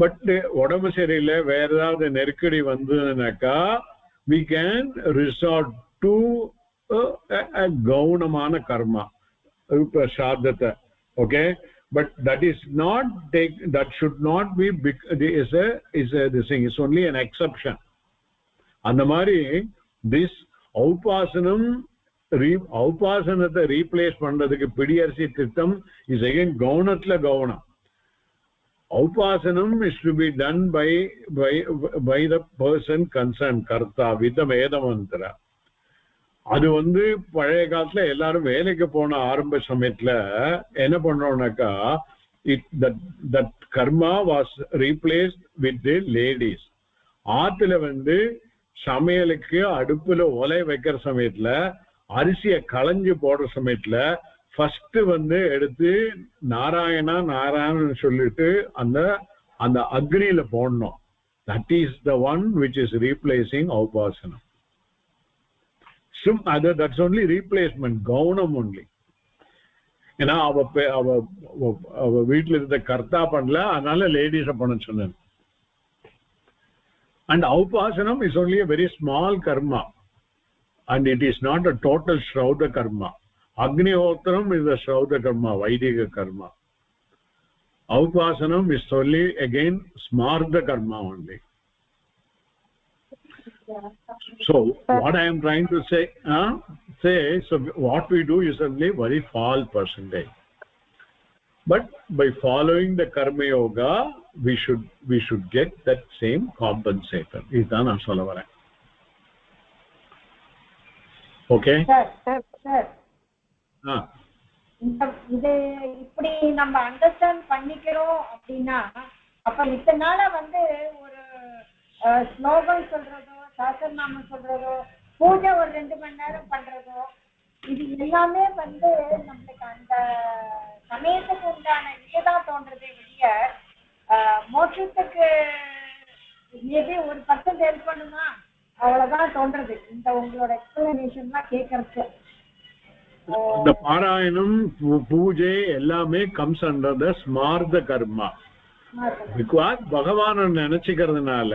பட் உடம்பு சரியில்லை, வேற ஏதாவது நெருக்கடி வந்ததுனாக்கா we can resort to a கௌனமான karma ஸ்ராத்தத்தை. Okay, but that should not be this thing is only an exception. அந்த மாதிரி this ஔபாசனத்தை ரீப்ளேஸ் பண்றதுக்கு பிடியரசி திட்டம் is again கௌனத்துல Gaulam. Upasanam is to be done by the person concerned, karta, with the Veda mantra. அது பழைய காலத்துல எல்லாரும் வேலைக்கு போன ஆரம்ப சமயத்துல என்ன பண்றோம்னாக்கா that karma was replaced with the ladies. ஆத்துல சமையலுக்கு அடுப்புல ஒலை வைக்கிற சமயத்துல அரிசியை களைஞ்சு போடுற சமயத்துல ஃபர்ஸ்ட் எடுத்து நாராயணன் சொல்லிட்டு அந்த அக்னியில போடணும். That is the one which is replacing உபாசனம். தட்ஸ் ஒன்லி ரீப்ளேஸ்மெண்ட், கவுனம் ஒன்லி. ஏன்னா அவ வீட்டுல இருந்த கர்த்தா பண்ணல, அதனால லேடிஸ பண்ண சொன்னேன். And upasanam is only a very small karma, and it is not a total Shrauda karma. Agnihotram is the Shrauda karma, Vaidika karma. Upasanam is only again Smartha karma only. So what I am trying to say, so what we do is only very small percentage. But by following the karma yoga, we should get that same compensator. Idha na solla varen. Okay, sir இது இப்படி நம்ம understand பண்ணிக்கிறோம் அப்படின்னா, அப்ப இத்தனால ஒரு ஸ்லோகம் சொல்றதோ, சாஸ்திரநாமம் சொல்றதோ, பூஜை ஒரு 2 மணி நேரம் பண்றதோ, இது எல்லாமே நம்மளுக்கு அந்த சமயத்துக்கு உண்டான இதுதான் தோன்றதே வெளிய மோட்சத்துக்கு மேபி 1% ஹெல்ப் பண்ணுமா அவ்வளவுதான் தோன்றது இந்த உங்களோட எக்ஸ்பிளனேஷன்லாம் கேட்கறதுக்கு. இந்த பாராயணம் பூஜை எல்லாமே கம்ஸ் அண்டர் த ஸ்மார்த்த கர்மா. பிகாஸ் பகவான நினைச்சுக்கிறதுனால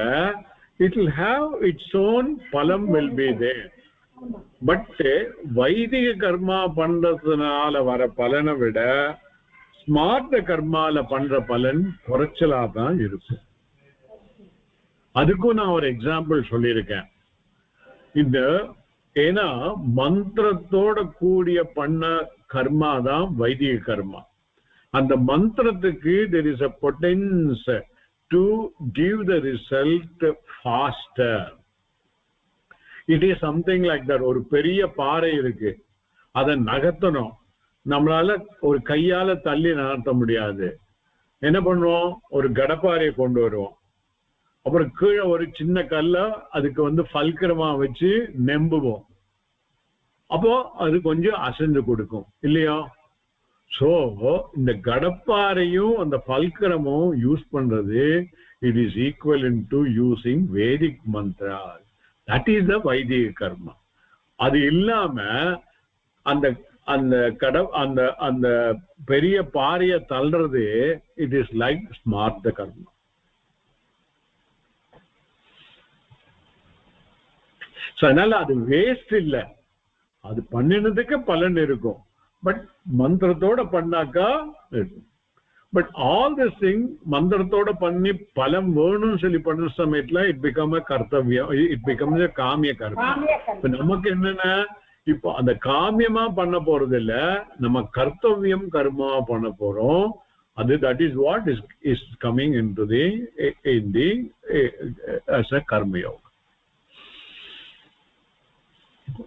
it will have its own பலம் வில் பி தேர். பட் வைதிக கர்மா பண்றதுனால வர பலனை விட ஸ்மார்த்த கர்மால பண்ற பலன் குறைச்சலா தான் இருக்கும். அதுக்கும் நான் ஒரு எக்ஸாம்பிள் சொல்லியிருக்கேன். இந்த ஏன்னா மந்திரத்தோட கூடிய பண்ண கர்மா தான் வைதிக கர்மா. அந்த மந்திரத்துக்கு there is a potential to give the result faster. It is something like that. ஒரு பெரிய பாறை இருக்கு, அதை நகர்த்தணும், நம்மளால ஒரு கையால தள்ளி நகர்த்த முடியாது. என்ன பண்ணுவோம், ஒரு கடப்பாறையை கொண்டு வருவோம், அப்புறம் கீழே ஒரு சின்ன கல்ல அதுக்கு ஃபல்கரமா வச்சு நெம்புவோம், அப்போ அது கொஞ்சம் அசைஞ்சு கொடுக்கும் இல்லையா? சோ இந்த கடப்பாறையும் அந்த ஃபல்கரமும் யூஸ் பண்றது it is equal to using Vedic Mantra. That is த வைதிக கர்மா. அது இல்லாம அந்த அந்த அந்த அந்த பெரிய பாறையை தள்ளுறது இட் இஸ் லைக் ஸ்மார்த்த கர்மா. அதனால அது வேஸ்ட் இல்லை, அது பண்ணினதுக்கு பலன் இருக்கும். பட் மந்திரத்தோட பண்ணாக்கா இருக்கும். பட் ஆல் திஸ் திங் மந்திரத்தோட பண்ணி பலம் வேணும்னு சொல்லி பண்ற சமயத்துல இட் பிகம் கர்த்தவியம், இட் பிகம் காமிய கர்மம். இப்ப நமக்கு என்னன்னா, இப்போ அந்த காமியமா பண்ண போறது இல்ல, நம்ம கர்த்தவியம் கர்மா பண்ண போறோம். அது that is what is coming in to the as a karma yoga.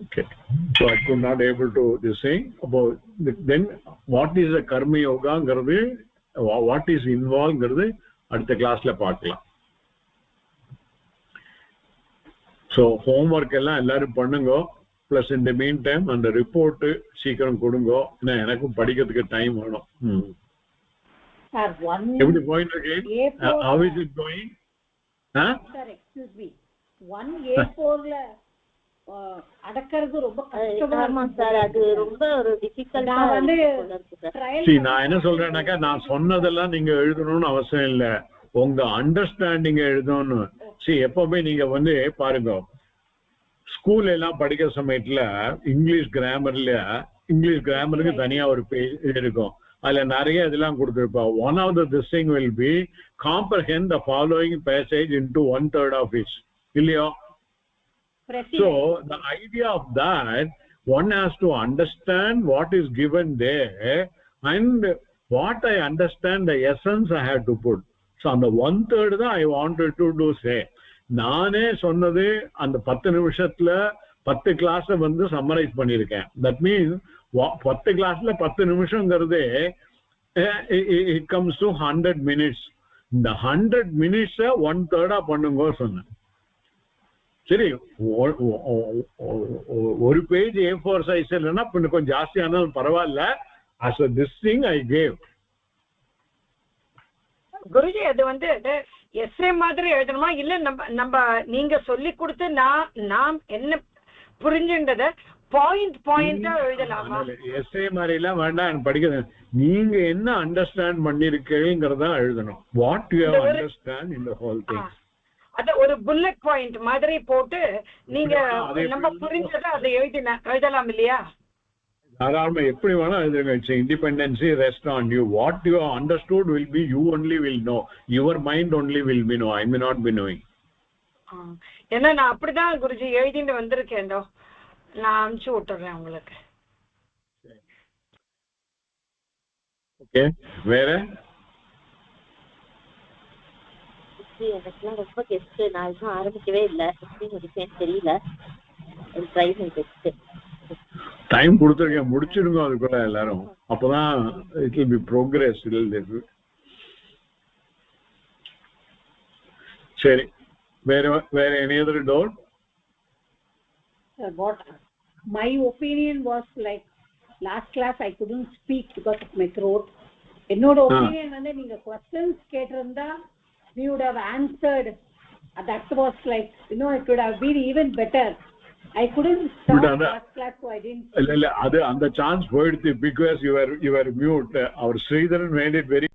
Okay, so I could not able to this thing about then what is a karma yoga ங்கிறது, what is involved ங்கிறது அடுத்த கிளாஸ்ல பார்க்கலாம். so homework எல்லாம் எல்லாரும் பண்ணுங்க. plus in the meantime அந்த report சீக்கிரம் கொடுங்க, ஏன்னா எனக்கும் படிக்கிறதுக்கு டைம் வேணும். Sir, எப்படி going again? How is it going? Sir, excuse me, 1 A4ல அடக்கிறது ரொம்ப கஷ்டமா சார். அது ரொம்ப ஒரு டிஃபிகல்ட்டா இருக்கு. நான் என்ன சொல்றேன்னாக்கா, நான் சொன்னதெல்லாம் நீங்க எழுதணும்னு அவசியம் இல்லை, உங்க அண்டர்ஸ்டாண்டிங் எழுதணும்னு. எப்பவுமே நீங்க பாருங்க, ஸ்கூல்ல எல்லாம் படிக்கிற சமயத்துல இங்கிலீஷ் கிராமருக்கு தனியா ஒரு பேஜ் இருக்கும், அதுல நிறைய இதெல்லாம் கொடுத்திருப்பா. One of this thing will be comprehend the following passage into 1/3 of it, இல்லையோ? So the idea of that, one has to understand what is given there and what I understand the essence I have to put. So on the 1/3 that I wanted to do say, நானே சொன்னது அந்த 10 நிமிஷத்துல 10 class summarise பண்ணிருக்கேன். That means 10 கிளாஸ்ல 10 நிமிஷம்ங்கிறது it comes to 100 minutes. இந்த 100 minutes 1/3 பண்ணுங்க சொன்னேன். சரி, ஒரு பேஜ் A4 சைஸ் இல்லைன்னா கொஞ்சம் ஜாஸ்தியானாலும் பரவாயில்ல. as a this thing I gave. Guruji, அது எஸ்ஏ மாதிரி எழுதணுமா இல்ல நம்ம நீங்க சொல்லி கொடுத்து நான் என்ன புரிஞ்சுன்றத பாயிண்டா எழுதலாமா? எஸ்ஏ மாதிரி எல்லாம் வேண்டாம் படிக்கிறது. நீங்க என்ன அண்டர்ஸ்டாண்ட் பண்ணிருக்கீங்கிறதா எழுதணும். What you have understand in the whole thing. அத ஒரு புல்லட் பாயிண்ட் மாதிரி போட்டு நீங்க நம்ம புரிஞ்சதை அதை எழுதலாம் இல்லையா? தாராளமா எப்படி வேணா எழுதுங்க. It's independency rest on you. What you understood will be you only will know. Your mind only will be know. I may not be knowing. ஏன்னா நான் அப்படிதான் குருஜி எழுதிட்டு வந்திருக்கேன். நான் அனுப்பிச்சு விட்டுறேன் உங்களுக்கு. ஓகே, வேற? எனக்குலாம் ரொம்ப கெஸ்ட், நான் இன்னும் ஆரம்பிக்கவே இல்லை. எப்படி முடிப்பேன்னு தெரியல. டைம் கொடுத்துருக்கேன், முடிச்சிருங்க அதுக்குள்ள எல்லாரும். அப்பதான் இட் வில் பி ப்ரோக்ரஸ். சரி, வேற any other doubt? What my opinion was like last class I couldn't speak because of my throat. என்னோட ஒப்பீனியன் நீங்க questions கேட்டிருந்தா we would have answered That was like, it could have been even better. I couldn't stop last class, so I didn't. இல்ல அது அந்த chance போயிடுச்சு because you were mute. Our Sridharan made it very